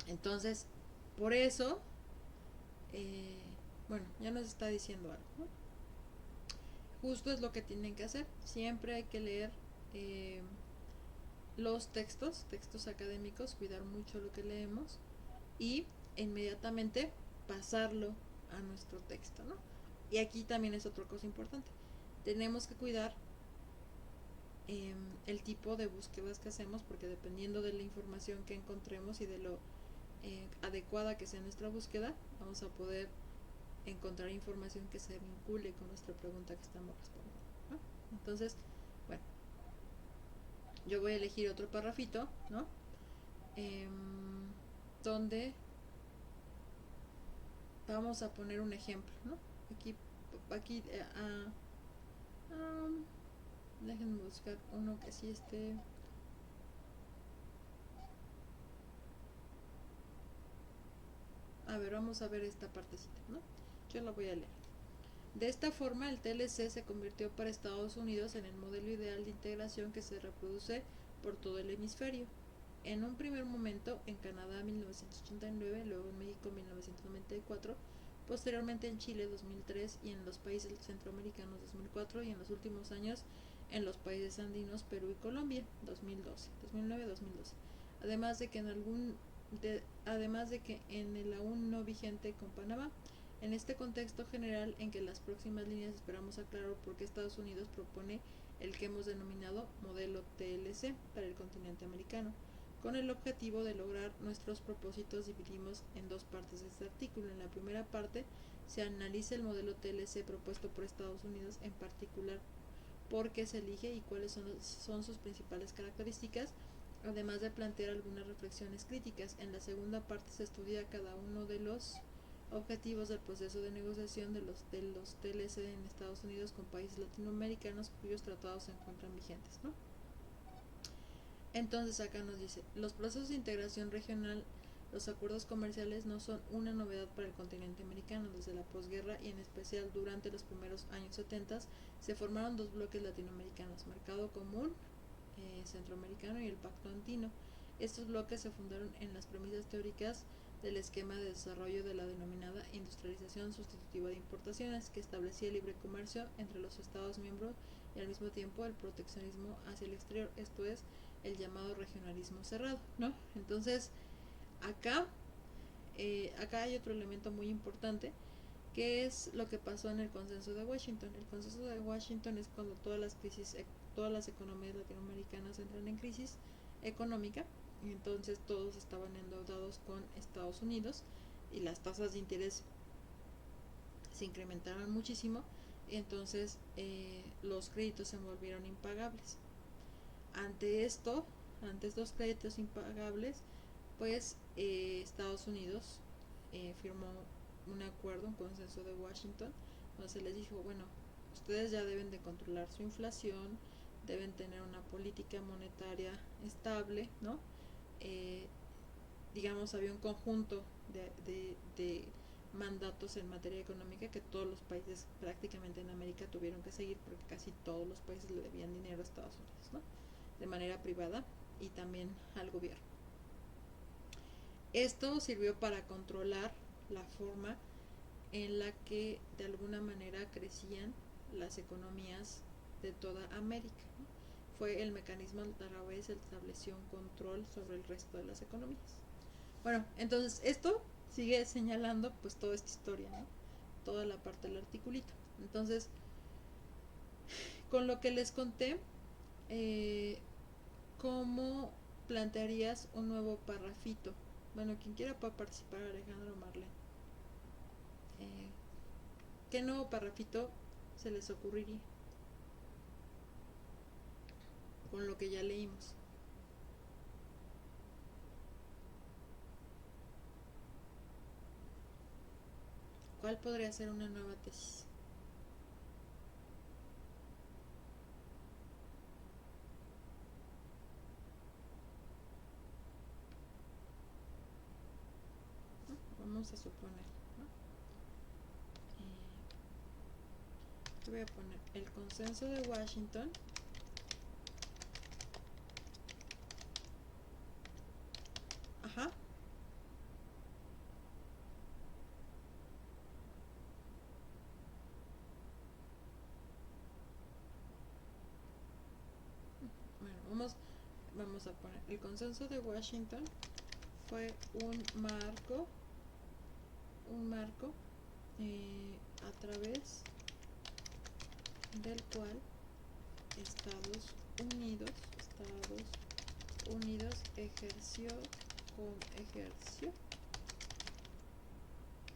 Entonces, por eso, bueno, ya nos está diciendo algo, ¿no? Justo es lo que tienen que hacer. Siempre hay que leer los textos académicos, cuidar mucho lo que leemos y inmediatamente pasarlo a nuestro texto, ¿no? Y aquí también es otra cosa importante. Tenemos que cuidar el tipo de búsquedas que hacemos, porque dependiendo de la información que encontremos y de lo adecuada que sea nuestra búsqueda, vamos a poder encontrar información que se vincule con nuestra pregunta que estamos respondiendo, ¿no? Entonces, bueno, yo voy a elegir otro parrafito, ¿no? Donde vamos a poner un ejemplo, ¿no? Aquí déjenme buscar uno que sí esté. A ver, vamos a ver esta partecita, ¿no? Yo la voy a leer. De esta forma, el TLC se convirtió para Estados Unidos en el modelo ideal de integración que se reproduce por todo el hemisferio. En un primer momento en Canadá 1989, luego en México 1994, posteriormente en Chile 2003 y en los países centroamericanos 2004 y en los últimos años en los países andinos Perú y Colombia 2009-2012. Además de que en el aún no vigente con Panamá. En este contexto general en que las próximas líneas esperamos aclarar por qué Estados Unidos propone el que hemos denominado modelo TLC para el continente americano. Con el objetivo de lograr nuestros propósitos dividimos en dos partes este artículo. En la primera parte se analiza el modelo TLC propuesto por Estados Unidos, en particular por qué se elige y cuáles son sus principales características, además de plantear algunas reflexiones críticas. En la segunda parte se estudia cada uno de los objetivos del proceso de negociación de los TLC en Estados Unidos con países latinoamericanos cuyos tratados se encuentran vigentes, ¿no? Entonces acá nos dice, los procesos de integración regional, los acuerdos comerciales no son una novedad para el continente americano. Desde la posguerra y en especial durante los primeros años 70 se formaron dos bloques latinoamericanos, Mercado Común Centroamericano y el Pacto Andino. Estos bloques se fundaron en las premisas teóricas del esquema de desarrollo de la denominada industrialización sustitutiva de importaciones, que establecía el libre comercio entre los Estados miembros y al mismo tiempo el proteccionismo hacia el exterior, esto es, el llamado regionalismo cerrado, ¿no? Entonces, acá hay otro elemento muy importante, que es lo que pasó en el consenso de Washington. El consenso de Washington es cuando todas las economías latinoamericanas entran en crisis económica, y entonces todos estaban endeudados con Estados Unidos y las tasas de interés se incrementaron muchísimo, y entonces los créditos se volvieron impagables. Ante estos créditos impagables, pues Estados Unidos firmó un acuerdo, un consenso de Washington, donde se les dijo, bueno, ustedes ya deben de controlar su inflación, deben tener una política monetaria estable, ¿no? Digamos, había un conjunto de mandatos en materia económica que todos los países prácticamente en América tuvieron que seguir, porque casi todos los países le debían dinero a Estados Unidos, ¿no? De manera privada y también al gobierno. Esto sirvió para controlar la forma en la que de alguna manera crecían las economías de toda América, ¿no? Fue el mecanismo a través del que estableció un control sobre el resto de las economías. Bueno, entonces esto sigue señalando pues toda esta historia, ¿no? Toda la parte del articulito. Entonces, con lo que les conté, ¿cómo plantearías un nuevo parrafito? Bueno, quien quiera puede participar, Alejandro, Marlene. ¿Qué nuevo parrafito se les ocurriría con lo que ya leímos? ¿Cuál podría ser una nueva tesis? ¿No? Vamos a suponer, ¿no? Voy a poner el consenso de Washington ajá bueno, vamos a poner el consenso de Washington fue un marco a través del cual Estados Unidos ejerció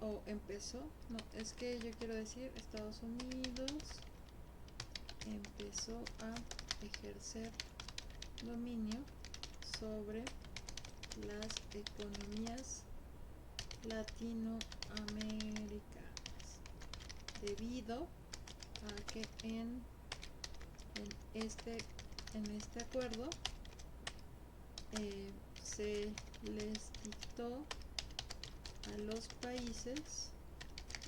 o empezó, no, es que yo quiero decir Estados Unidos empezó a ejercer dominio sobre las economías latinoamericanas, debido a que en este acuerdo se les dictó a los países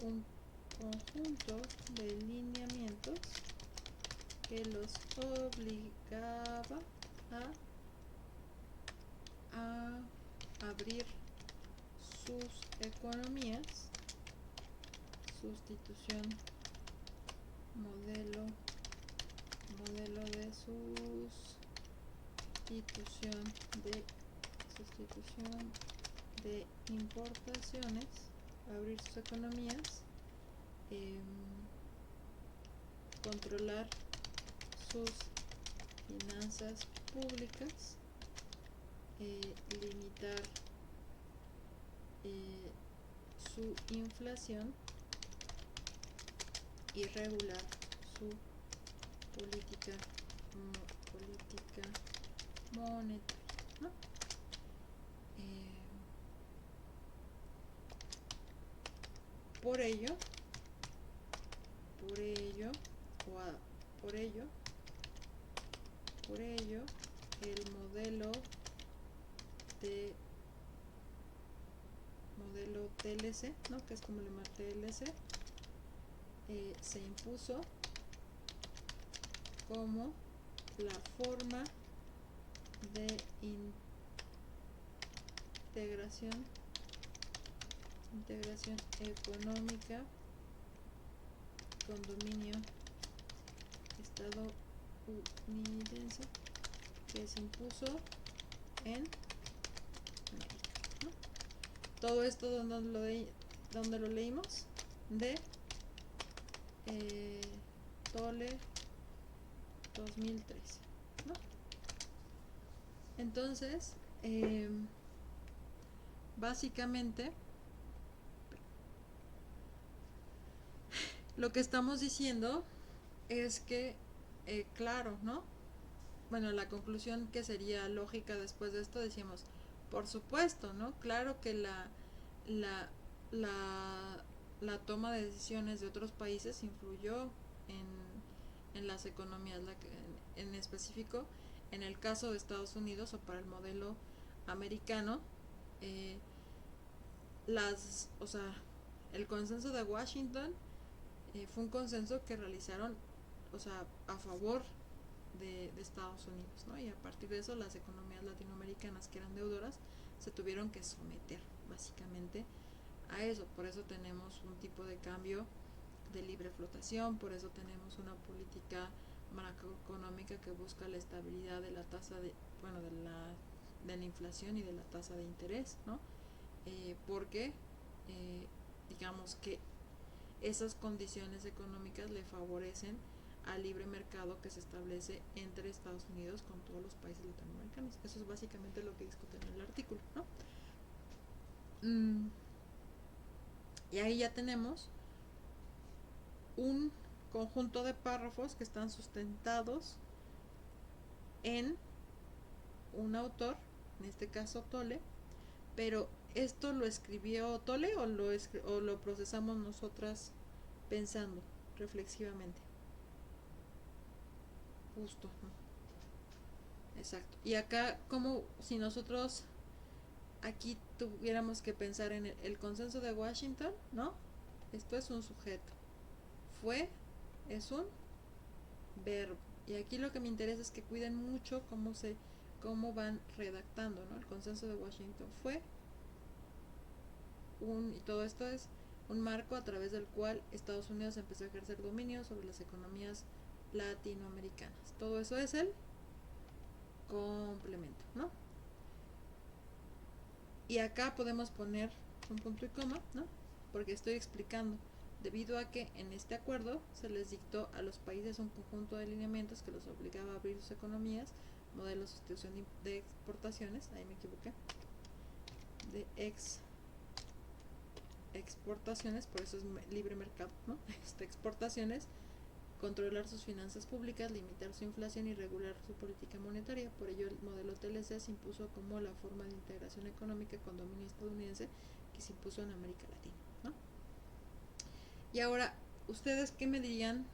un conjunto de lineamientos que los obligaba a abrir sus economías, sustitución modelo de sustitución de importaciones, abrir sus economías, controlar sus finanzas públicas, limitar su inflación y regular su política monetaria, ¿no? Por ello, el modelo TLC, ¿no? Que es como le llama TLC, se impuso como la forma de integración económica con dominio estadounidense que se impuso en América, ¿no? Todo esto donde lo leímos, de Tolle 2013, ¿no? Entonces, básicamente lo que estamos diciendo es que, claro, ¿no? Bueno, la conclusión que sería lógica después de esto, decimos, por supuesto, ¿no? Claro que la toma de decisiones de otros países influyó en las economías, en específico en el caso de Estados Unidos o para el modelo americano, o sea, el consenso de Washington fue un consenso que realizaron, o sea, a favor de Estados Unidos, ¿no? Y a partir de eso las economías latinoamericanas que eran deudoras se tuvieron que someter básicamente a eso. Por eso tenemos un tipo de cambio de libre flotación, por eso tenemos una política macroeconómica que busca la estabilidad de la tasa de la inflación y de la tasa de interés, ¿no? Porque digamos que esas condiciones económicas le favorecen al libre mercado que se establece entre Estados Unidos con todos los países latinoamericanos. Eso es básicamente lo que discuten en el artículo, ¿no? Y ahí ya tenemos un conjunto de párrafos que están sustentados en un autor, en este caso Tolle, pero ¿esto lo escribió Tolle o lo procesamos nosotras pensando reflexivamente? Justo, ¿no? Exacto. Y acá, como si nosotros aquí tuviéramos que pensar en el consenso de Washington, ¿no? Esto es un sujeto. Fue es un verbo. Y aquí lo que me interesa es que cuiden mucho cómo van redactando, ¿no? El consenso de Washington fue y todo esto es un marco a través del cual Estados Unidos empezó a ejercer dominio sobre las economías latinoamericanas. Todo eso es el complemento, ¿no? Y acá podemos poner un punto y coma, ¿no? Porque estoy explicando, debido a que en este acuerdo se les dictó a los países un conjunto de lineamientos que los obligaba a abrir sus economías, modelos de sustitución de exportaciones, ahí me equivoqué, de exportaciones, por eso es libre mercado, ¿no? Exportaciones controlar sus finanzas públicas, limitar su inflación y regular su política monetaria. Por ello, el modelo TLC se impuso como la forma de integración económica con dominio estadounidense que se impuso en América Latina, ¿no? Y ahora, ¿ustedes qué me dirían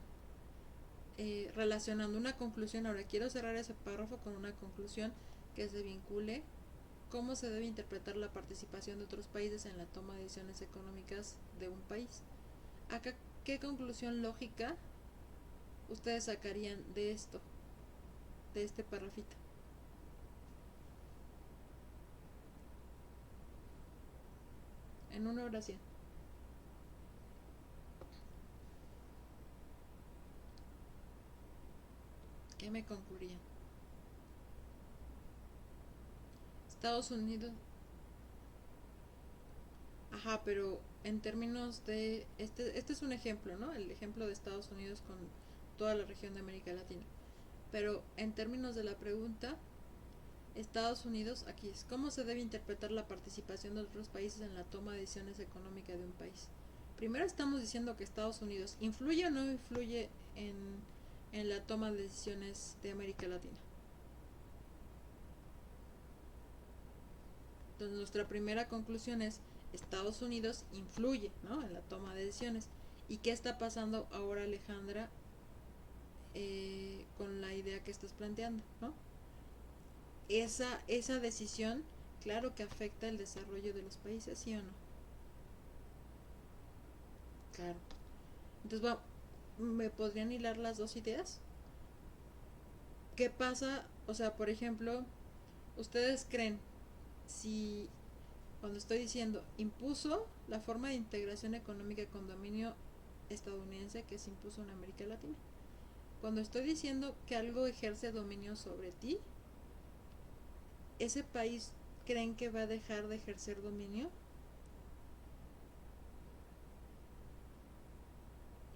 relacionando una conclusión? Ahora quiero cerrar ese párrafo con una conclusión que se vincule cómo se debe interpretar la participación de otros países en la toma de decisiones económicas de un país. Acá, ¿qué conclusión lógica ustedes sacarían de esto, de este párrafito? En una oración. ¿Qué me concluirían? Estados Unidos. Ajá, pero en términos de... Este es un ejemplo, ¿no? El ejemplo de Estados Unidos con toda la región de América Latina. Pero en términos de la pregunta, Estados Unidos, aquí es, ¿cómo se debe interpretar la participación de otros países en la toma de decisiones económicas de un país? Primero estamos diciendo que Estados Unidos influye o no influye en la toma de decisiones de América Latina. Entonces nuestra primera conclusión es Estados Unidos influye, ¿no?, en la toma de decisiones. ¿Y qué está pasando ahora, Alejandra, con la idea que estás planteando, ¿no? Esa decisión, claro que afecta el desarrollo de los países, ¿sí o no? Claro. Entonces, ¿me podrían hilar las dos ideas? ¿Qué pasa? O sea, por ejemplo, ¿ustedes creen si cuando estoy diciendo impuso la forma de integración económica con dominio estadounidense que se impuso en América Latina? Cuando estoy diciendo que algo ejerce dominio sobre ti, ¿ese país creen que va a dejar de ejercer dominio?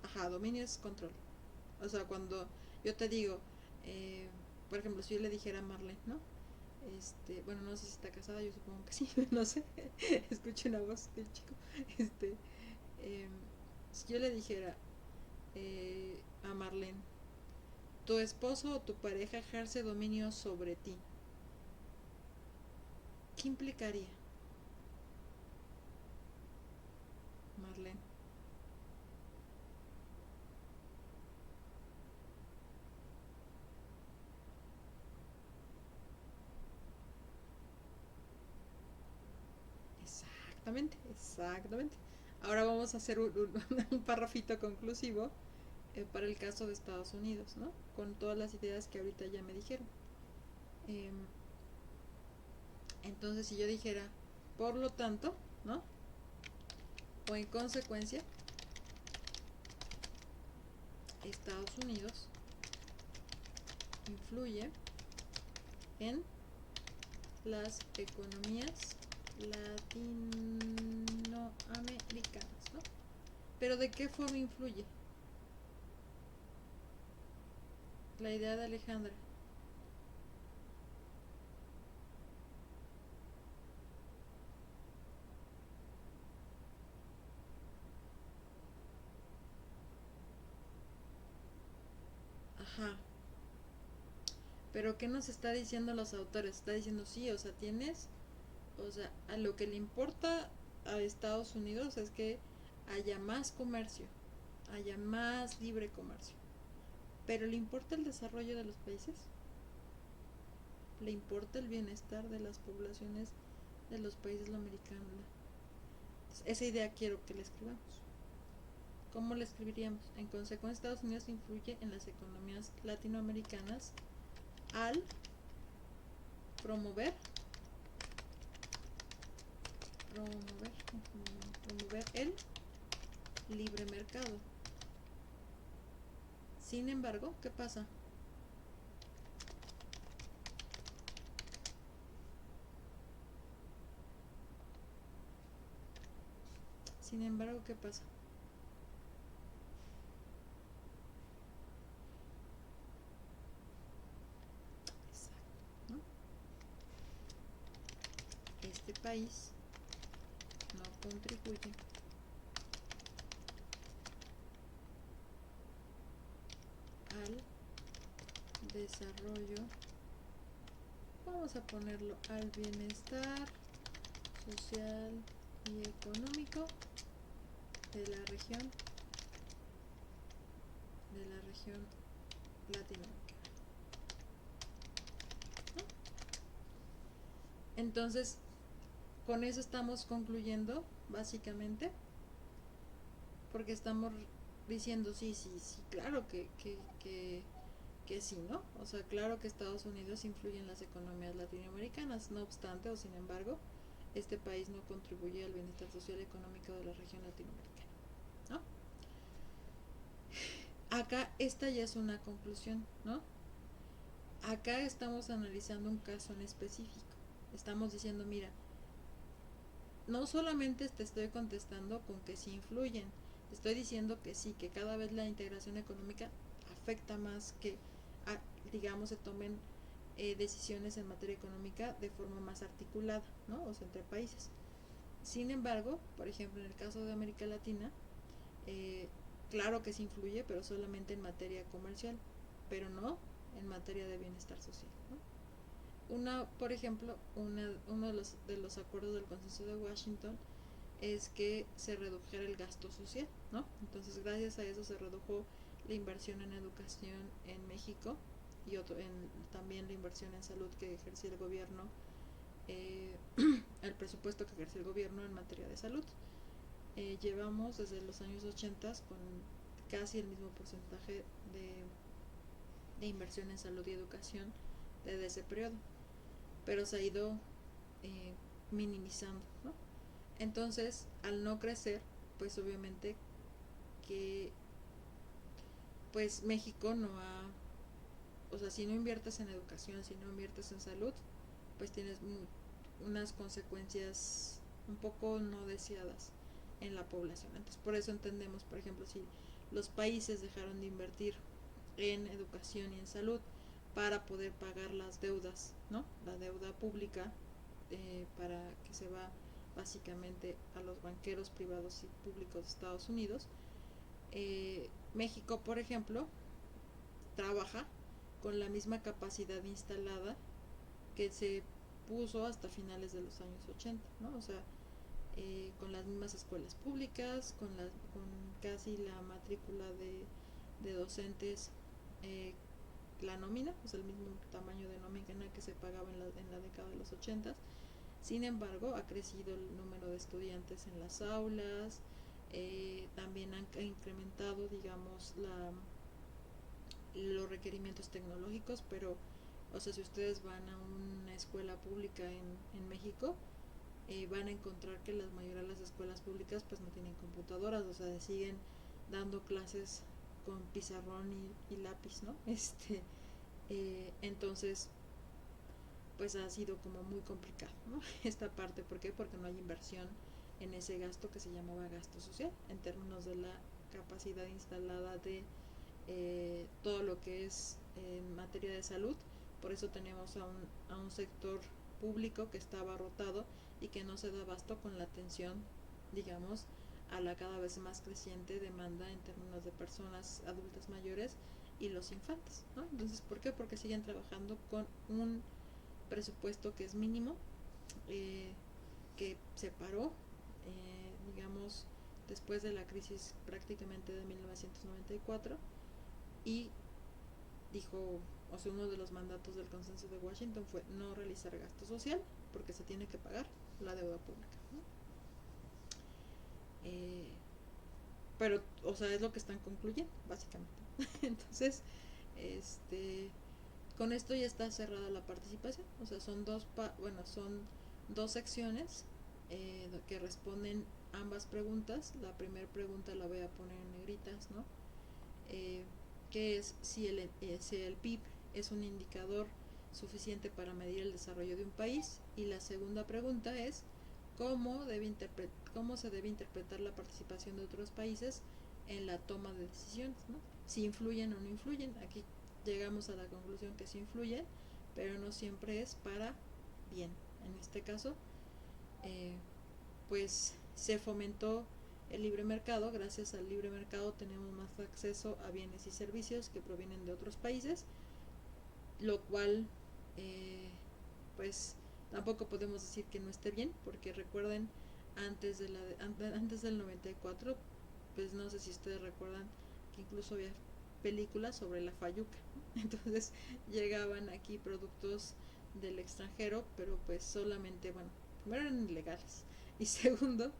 Ajá, dominio es control. O sea, cuando yo te digo, por ejemplo, si yo le dijera a Marlene, ¿no? Bueno, no sé si está casada, yo supongo que sí, no sé, escucho una voz del chico. Este, eh, si yo le dijera a Marlene, tu esposo o tu pareja ejerce dominio sobre ti, ¿qué implicaría, Marlene? Exactamente, exactamente. Ahora vamos a hacer un párrafito conclusivo para el caso de Estados Unidos, ¿no? Con todas las ideas que ahorita ya me dijeron. Eh, entonces, si yo dijera, por lo tanto, ¿no? O en consecuencia, Estados Unidos influye en las economías latinoamericanas, ¿no? Pero ¿de qué forma influye? La idea de Alejandra. Ajá. Pero ¿qué nos está diciendo los autores? Está diciendo sí, o sea, o sea, a lo que le importa a Estados Unidos es que haya más comercio, haya más libre comercio. Pero ¿le importa el desarrollo de los países? ¿Le importa el bienestar de las poblaciones de los países americanos? Esa idea quiero que la escribamos. ¿Cómo la escribiríamos? En consecuencia, Estados Unidos influye en las economías latinoamericanas al promover promover promover el libre mercado. Sin embargo, ¿qué pasa? Sin embargo, ¿qué pasa? Exacto, ¿no? Este país no contribuye desarrollo, vamos a ponerlo al bienestar social y económico de la región latinoamericana, ¿no? Entonces, con eso estamos concluyendo, básicamente, porque estamos diciendo sí, claro que sí, ¿no? O sea, claro que Estados Unidos influye en las economías latinoamericanas, no obstante, o sin embargo, este país no contribuye al bienestar social y económico de la región latinoamericana, ¿no? Acá esta ya es una conclusión, ¿no? Acá estamos analizando un caso en específico. Estamos diciendo, mira, no solamente te estoy contestando con que sí influyen, te estoy diciendo que sí, que cada vez la integración económica afecta más, que digamos se tomen decisiones en materia económica de forma más articulada, ¿no? O sea, entre países. Sin embargo, por ejemplo, en el caso de América Latina, claro que sí influye, pero solamente en materia comercial, pero no en materia de bienestar social, ¿no? Por ejemplo, uno de los acuerdos del Consenso de Washington es que se redujera el gasto social, ¿no? Entonces, gracias a eso se redujo la inversión en educación en México y también la inversión en salud que ejercía el gobierno, el presupuesto que ejerce el gobierno en materia de salud. Llevamos desde los años 80 con casi el mismo porcentaje de inversión en salud y educación desde ese periodo, pero se ha ido minimizando, ¿no? Entonces, al no crecer, pues obviamente que pues México no ha, o sea, si no inviertes en educación, si no inviertes en salud, pues tienes unas consecuencias un poco no deseadas en la población. Entonces, por eso entendemos, por ejemplo, si los países dejaron de invertir en educación y en salud para poder pagar las deudas, ¿no? La deuda pública, para que se va básicamente a los banqueros privados y públicos de Estados Unidos. México, por ejemplo, trabaja con la misma capacidad instalada que se puso hasta finales de los años 80, ¿no? O sea, con las mismas escuelas públicas, con casi la matrícula de docentes, la nómina, o sea, el mismo tamaño de nómina que se pagaba en la década de los 80. Sin embargo, ha crecido el número de estudiantes en las aulas, también han incrementado, digamos, los requerimientos tecnológicos, pero, o sea, si ustedes van a una escuela pública en México, van a encontrar que la mayoría de las escuelas públicas pues no tienen computadoras, o sea, siguen dando clases con pizarrón y lápiz, ¿no? Entonces, pues ha sido como muy complicado, ¿no? Esta parte, ¿por qué? Porque no hay inversión en ese gasto que se llamaba gasto social, en términos de la capacidad instalada de todo lo que es en materia de salud. Por eso tenemos a un sector público que está abarrotado y que no se da abasto con la atención, digamos, a la cada vez más creciente demanda en términos de personas adultas mayores y los infantes, ¿no? Entonces, ¿por qué? Porque siguen trabajando con un presupuesto que es mínimo, que se paró, digamos, después de la crisis prácticamente de 1994, y dijo, o sea, uno de los mandatos del Consenso de Washington fue no realizar gasto social porque se tiene que pagar la deuda pública, ¿no? Pero, o sea, es lo que están concluyendo, básicamente. Entonces, con esto ya está cerrada la participación. O sea, son dos secciones, que responden ambas preguntas. La primera pregunta la voy a poner en negritas, ¿no? Que es si el PIB es un indicador suficiente para medir el desarrollo de un país, y la segunda pregunta es cómo se debe interpretar la participación de otros países en la toma de decisiones, ¿no? Si influyen o no influyen. Aquí llegamos a la conclusión que sí influyen, pero no siempre es para bien. En este caso, pues se fomentó el libre mercado. Gracias al libre mercado tenemos más acceso a bienes y servicios que provienen de otros países, lo cual pues tampoco podemos decir que no esté bien, porque recuerden, antes del 94, pues no sé si ustedes recuerdan que incluso había películas sobre la fayuca, ¿no? Entonces llegaban aquí productos del extranjero, pero pues solamente, bueno, primero eran ilegales y segundo,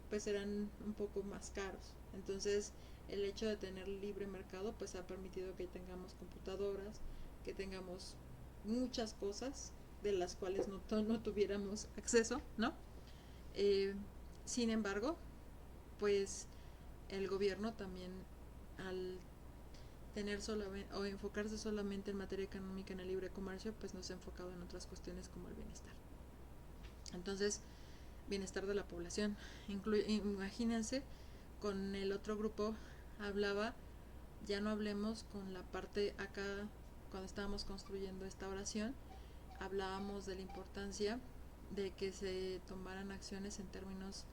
pues eran un poco más caros. Entonces el hecho de tener libre mercado pues ha permitido que tengamos computadoras, que tengamos muchas cosas de las cuales no tuviéramos acceso, ¿no? Eh, Sin embargo, pues el gobierno también, al tener solamente o enfocarse solamente en materia económica en el libre comercio, pues no se ha enfocado en otras cuestiones como el bienestar. Entonces, bienestar de la población. Imagínense, con el otro grupo hablaba, ya no hablemos con la parte acá, cuando estábamos construyendo esta oración, hablábamos de la importancia de que se tomaran acciones en términos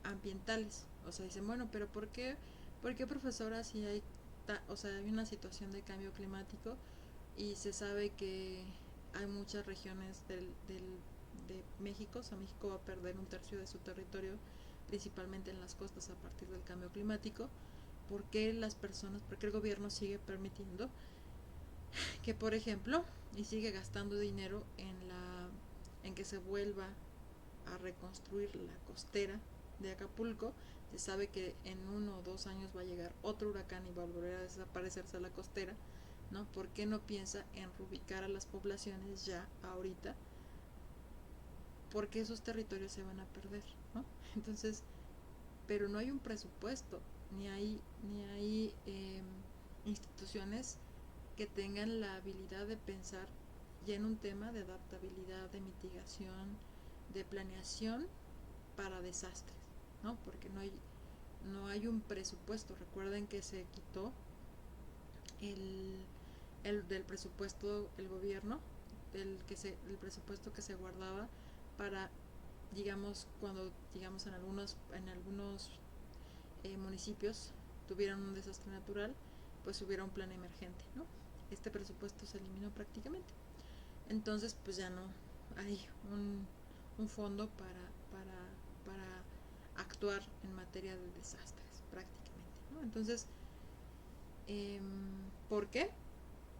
ambientales. O sea, dicen, bueno, pero por qué profesora, si hay, o sea, hay una situación de cambio climático y se sabe que hay muchas regiones de México, o sea, México va a perder un tercio de su territorio, principalmente en las costas a partir del cambio climático? ¿Por qué por qué el gobierno sigue permitiendo que, por ejemplo, y sigue gastando dinero en que se vuelva a reconstruir la costera de Acapulco? Se sabe que en 1 o 2 años va a llegar otro huracán y va a volver a desaparecerse la costera, ¿no? ¿Por qué no piensa en reubicar a las poblaciones ya ahorita? Porque esos territorios se van a perder, ¿no? Entonces, pero no hay un presupuesto, ni hay instituciones que tengan la habilidad de pensar ya en un tema de adaptabilidad, de mitigación, de planeación para desastres, ¿no? Porque no hay un presupuesto. Recuerden que se quitó el, el del presupuesto, el gobierno, el presupuesto que se guardaba para, digamos, cuando, digamos, en algunos municipios tuvieran un desastre natural, pues hubiera un plan emergente, ¿no? Este presupuesto se eliminó prácticamente. Entonces, pues ya no hay un fondo para actuar en materia de desastres, prácticamente, ¿no? Entonces, ¿por qué?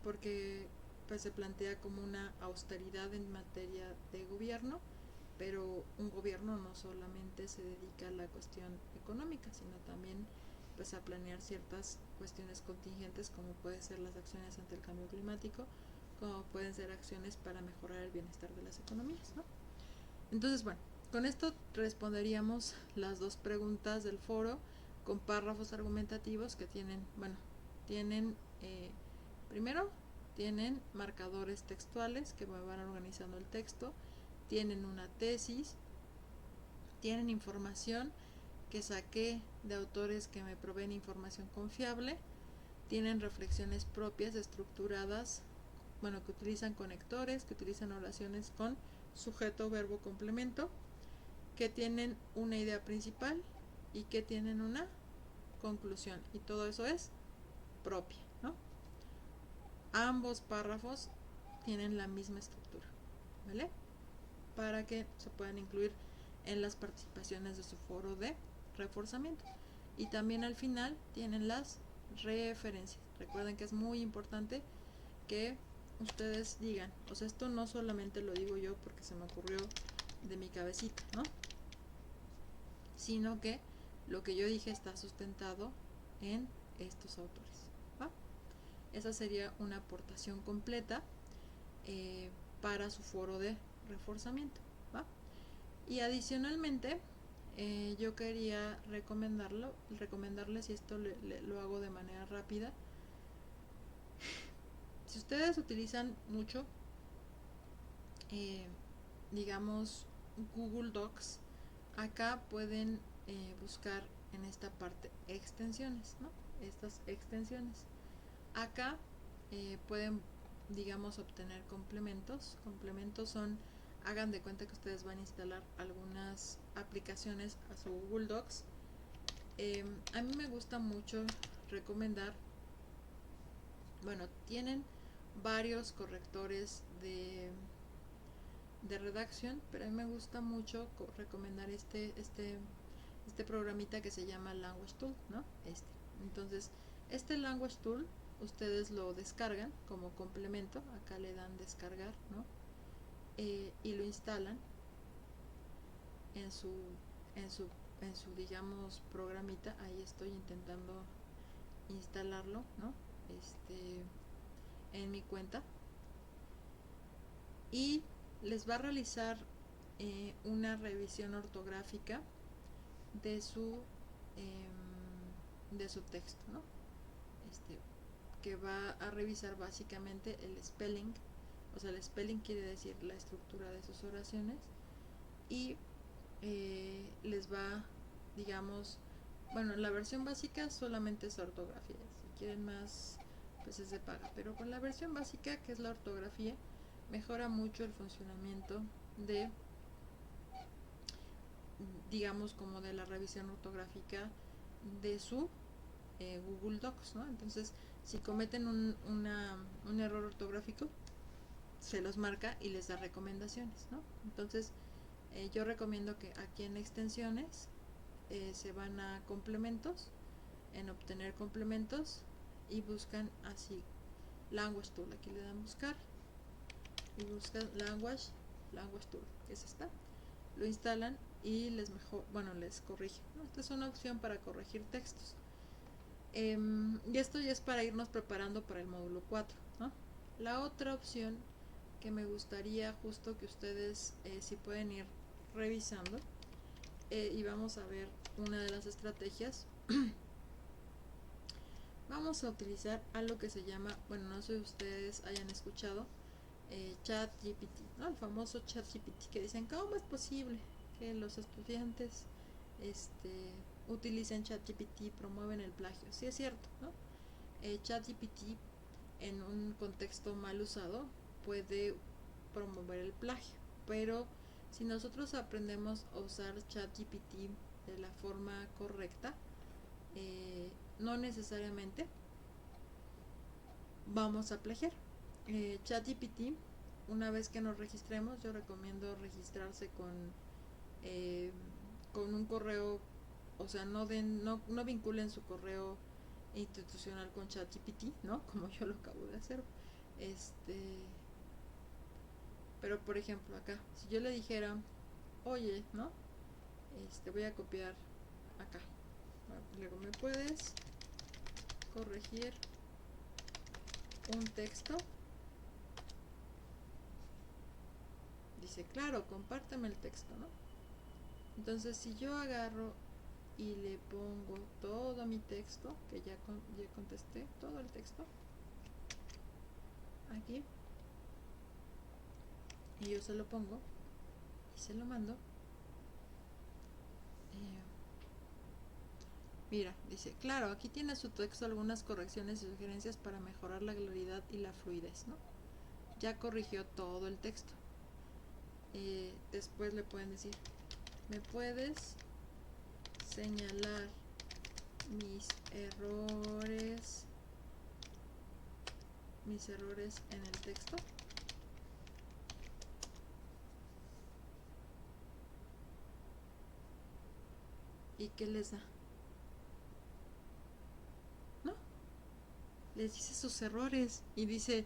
Porque pues se plantea como una austeridad en materia de gobierno, pero un gobierno no solamente se dedica a la cuestión económica, sino también pues a planear ciertas cuestiones contingentes, como pueden ser las acciones ante el cambio climático, como pueden ser acciones para mejorar el bienestar de las economías, ¿no? Entonces, bueno, con esto responderíamos las dos preguntas del foro con párrafos argumentativos que tienen, primero, tienen marcadores textuales que van organizando el texto, tienen una tesis, tienen información que saqué de autores que me proveen información confiable, tienen reflexiones propias estructuradas, que utilizan conectores, que utilizan oraciones con sujeto, verbo, complemento, que tienen una idea principal y que tienen una conclusión, y todo eso es propia, ¿no? Ambos párrafos tienen la misma estructura, ¿vale? Para que se puedan incluir en las participaciones de su foro de reforzamiento. Y también al final tienen las referencias. Recuerden que es muy importante que ustedes digan, o sea, esto no solamente lo digo yo porque se me ocurrió de mi cabecita, ¿no? Sino que lo que yo dije está sustentado en estos autores, ¿va? Esa sería una aportación completa para su foro de reforzamiento, ¿va? Y adicionalmente, yo quería recomendarles, y esto lo hago de manera rápida, si ustedes utilizan mucho, digamos, Google Docs, acá pueden buscar en esta parte extensiones, ¿no? Estas extensiones. Acá pueden, digamos, obtener complementos. Complementos son, hagan de cuenta que ustedes van a instalar algunas aplicaciones a su Google Docs. A mí me gusta mucho recomendar, tienen varios correctores de redacción, pero a mí me gusta mucho recomendar este programita que se llama Language Tool, ¿no? Entonces, este Language Tool ustedes lo descargan como complemento, acá le dan descargar, ¿no? Y lo instalan en su, en su, en su, digamos, programita. Ahí estoy intentando instalarlo, ¿no? En mi cuenta. Y les va a realizar una revisión ortográfica de su texto, ¿no? Que va a revisar básicamente el spelling, o sea, el spelling quiere decir la estructura de sus oraciones, y les va, digamos, bueno, la versión básica solamente es ortografía, si quieren más pues es de paga, pero con la versión básica, que es la ortografía, mejora mucho el funcionamiento de, digamos, como de la revisión ortográfica de su Google Docs, ¿no? Entonces, si cometen un error ortográfico, se los marca y les da recomendaciones, ¿no? Entonces, yo recomiendo que aquí en extensiones se van a complementos, en obtener complementos, y buscan así Language Tool. Aquí le dan buscar y buscan Language Tool, que es esta. Lo instalan y les corrige, ¿no? Esta es una opción para corregir textos. Y esto ya es para irnos preparando para el módulo 4, ¿no? La otra opción que me gustaría justo que ustedes si pueden ir revisando, y vamos a ver una de las estrategias. Vamos a utilizar algo que se llama, bueno, no sé si ustedes hayan escuchado, ChatGPT, ¿no? El famoso ChatGPT, que dicen, ¿cómo es posible que los estudiantes utilicen ChatGPT y promueven el plagio? Sí, es cierto, ¿no? ChatGPT en un contexto mal usado puede promover el plagio, pero si nosotros aprendemos a usar ChatGPT de la forma correcta, no necesariamente vamos a plagiar. ChatGPT, una vez que nos registremos, yo recomiendo registrarse con un correo, o sea, no vinculen su correo institucional con ChatGPT, ¿no? Como yo lo acabo de hacer. Pero por ejemplo acá, si yo le dijera, oye, ¿no? Voy a copiar acá. Luego, ¿me puedes corregir un texto? Dice, claro, compárteme el texto, ¿no? Entonces, si yo agarro y le pongo todo mi texto, que ya contesté, todo el texto, aquí, y yo se lo pongo y se lo mando, mira, dice, claro, aquí tiene su texto algunas correcciones y sugerencias para mejorar la claridad y la fluidez, ¿no? Ya corrigió todo el texto. Después le pueden decir, ¿me puedes señalar mis errores en el texto? ¿Y qué les da? ¿No? Les dice sus errores y dice,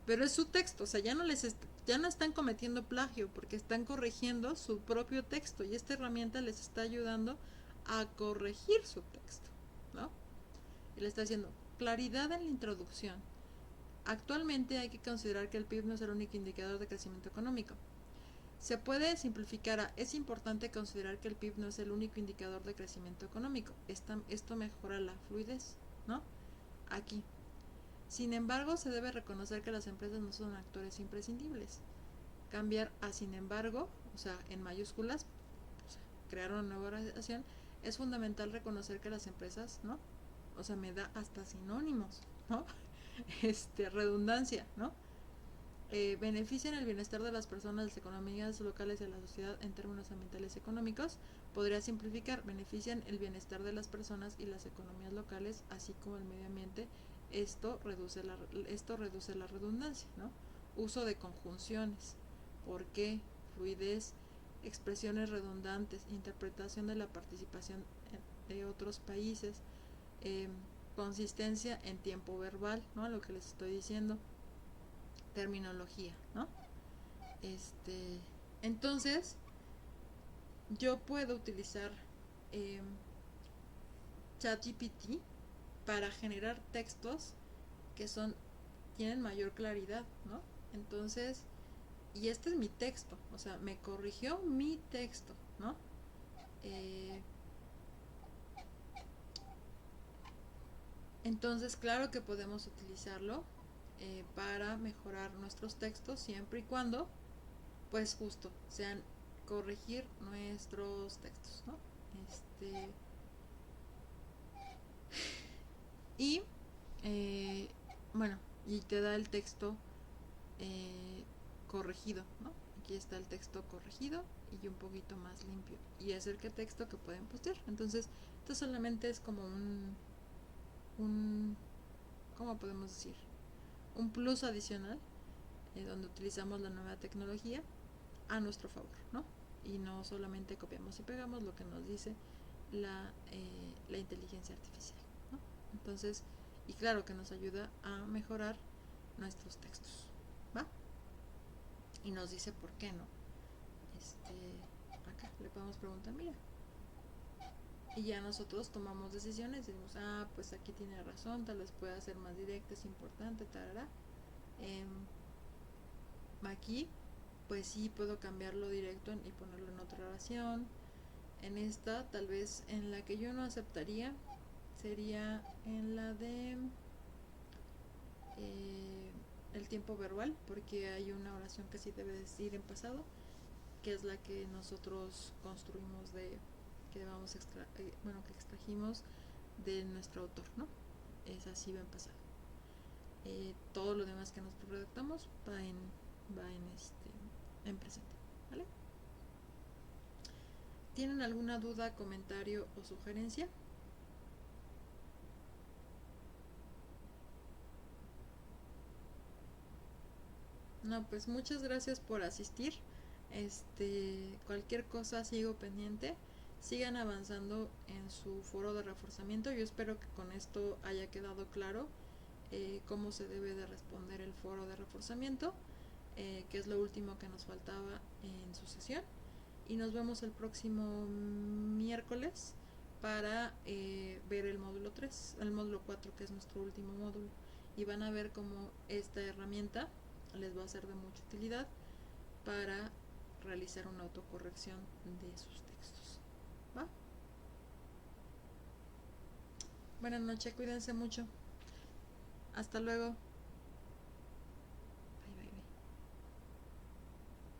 pero es su texto, o sea, ya no están cometiendo plagio porque están corrigiendo su propio texto, y esta herramienta les está ayudando a corregir su texto, ¿no? Y le está diciendo, claridad en la introducción. Actualmente hay que considerar que el PIB no es el único indicador de crecimiento económico. Se puede simplificar a, es importante considerar que el PIB no es el único indicador de crecimiento económico. Esto mejora la fluidez, ¿no? Aquí. Sin embargo, se debe reconocer que las empresas no son actores imprescindibles. Cambiar a sin embargo, o sea, en mayúsculas, o sea, crear una nueva oración, es fundamental reconocer que las empresas, ¿no? O sea, me da hasta sinónimos, ¿no? Redundancia, ¿no? Benefician el bienestar de las personas, las economías locales y de la sociedad en términos ambientales y económicos. Podría simplificar, benefician el bienestar de las personas y las economías locales, así como el medio ambiente esto reduce la redundancia, ¿no? Uso de conjunciones, por qué, fluidez, expresiones redundantes, interpretación de la participación de otros países, eh, consistencia en tiempo verbal, ¿no? Lo que les estoy diciendo, terminología, ¿no? Entonces, yo puedo utilizar eh, ChatGPT para generar textos que tienen mayor claridad, ¿no? Entonces, y este es mi texto, o sea, me corrigió mi texto, ¿no? Entonces, claro que podemos utilizarlo para mejorar nuestros textos siempre y cuando, pues justo, sean corregir nuestros textos, ¿no? Y, eh, bueno, y te da el texto eh, corregido, ¿no? Aquí está el texto corregido y un poquito más limpio. Y es el que texto que pueden postear. Entonces, esto solamente es como ¿cómo podemos decir? Un plus adicional donde utilizamos la nueva tecnología a nuestro favor, ¿no? Y no solamente copiamos y pegamos lo que nos dice la inteligencia artificial, ¿no? Entonces, y claro que nos ayuda a mejorar nuestros textos, ¿va? Y nos dice por qué, ¿no? Acá le podemos preguntar, mira, y ya nosotros tomamos decisiones y decimos, pues aquí tiene razón, tal vez pueda ser más directa, es importante, tarará. Aquí, pues sí puedo cambiarlo directo y ponerlo en otra oración. En esta, tal vez en la que yo no aceptaría, sería en la de el tiempo verbal, porque hay una oración que sí debe decir en pasado, que es la que nosotros construimos que extrajimos de nuestro autor, ¿no? Es así va en pasado. Todo lo demás que nosotros redactamos en presente, ¿vale? ¿Tienen alguna duda, comentario o sugerencia? No, pues muchas gracias por asistir. Cualquier cosa sigo pendiente. Sigan avanzando en su foro de reforzamiento. Yo espero que con esto haya quedado claro cómo se debe de responder el foro de reforzamiento, que es lo último que nos faltaba en su sesión. Y nos vemos el próximo miércoles para ver el módulo 3, el módulo 4, que es nuestro último módulo. Y van a ver cómo esta herramienta les va a ser de mucha utilidad para realizar una autocorrección de sus textos. ¿Va? Buenas noches, cuídense mucho. Hasta luego.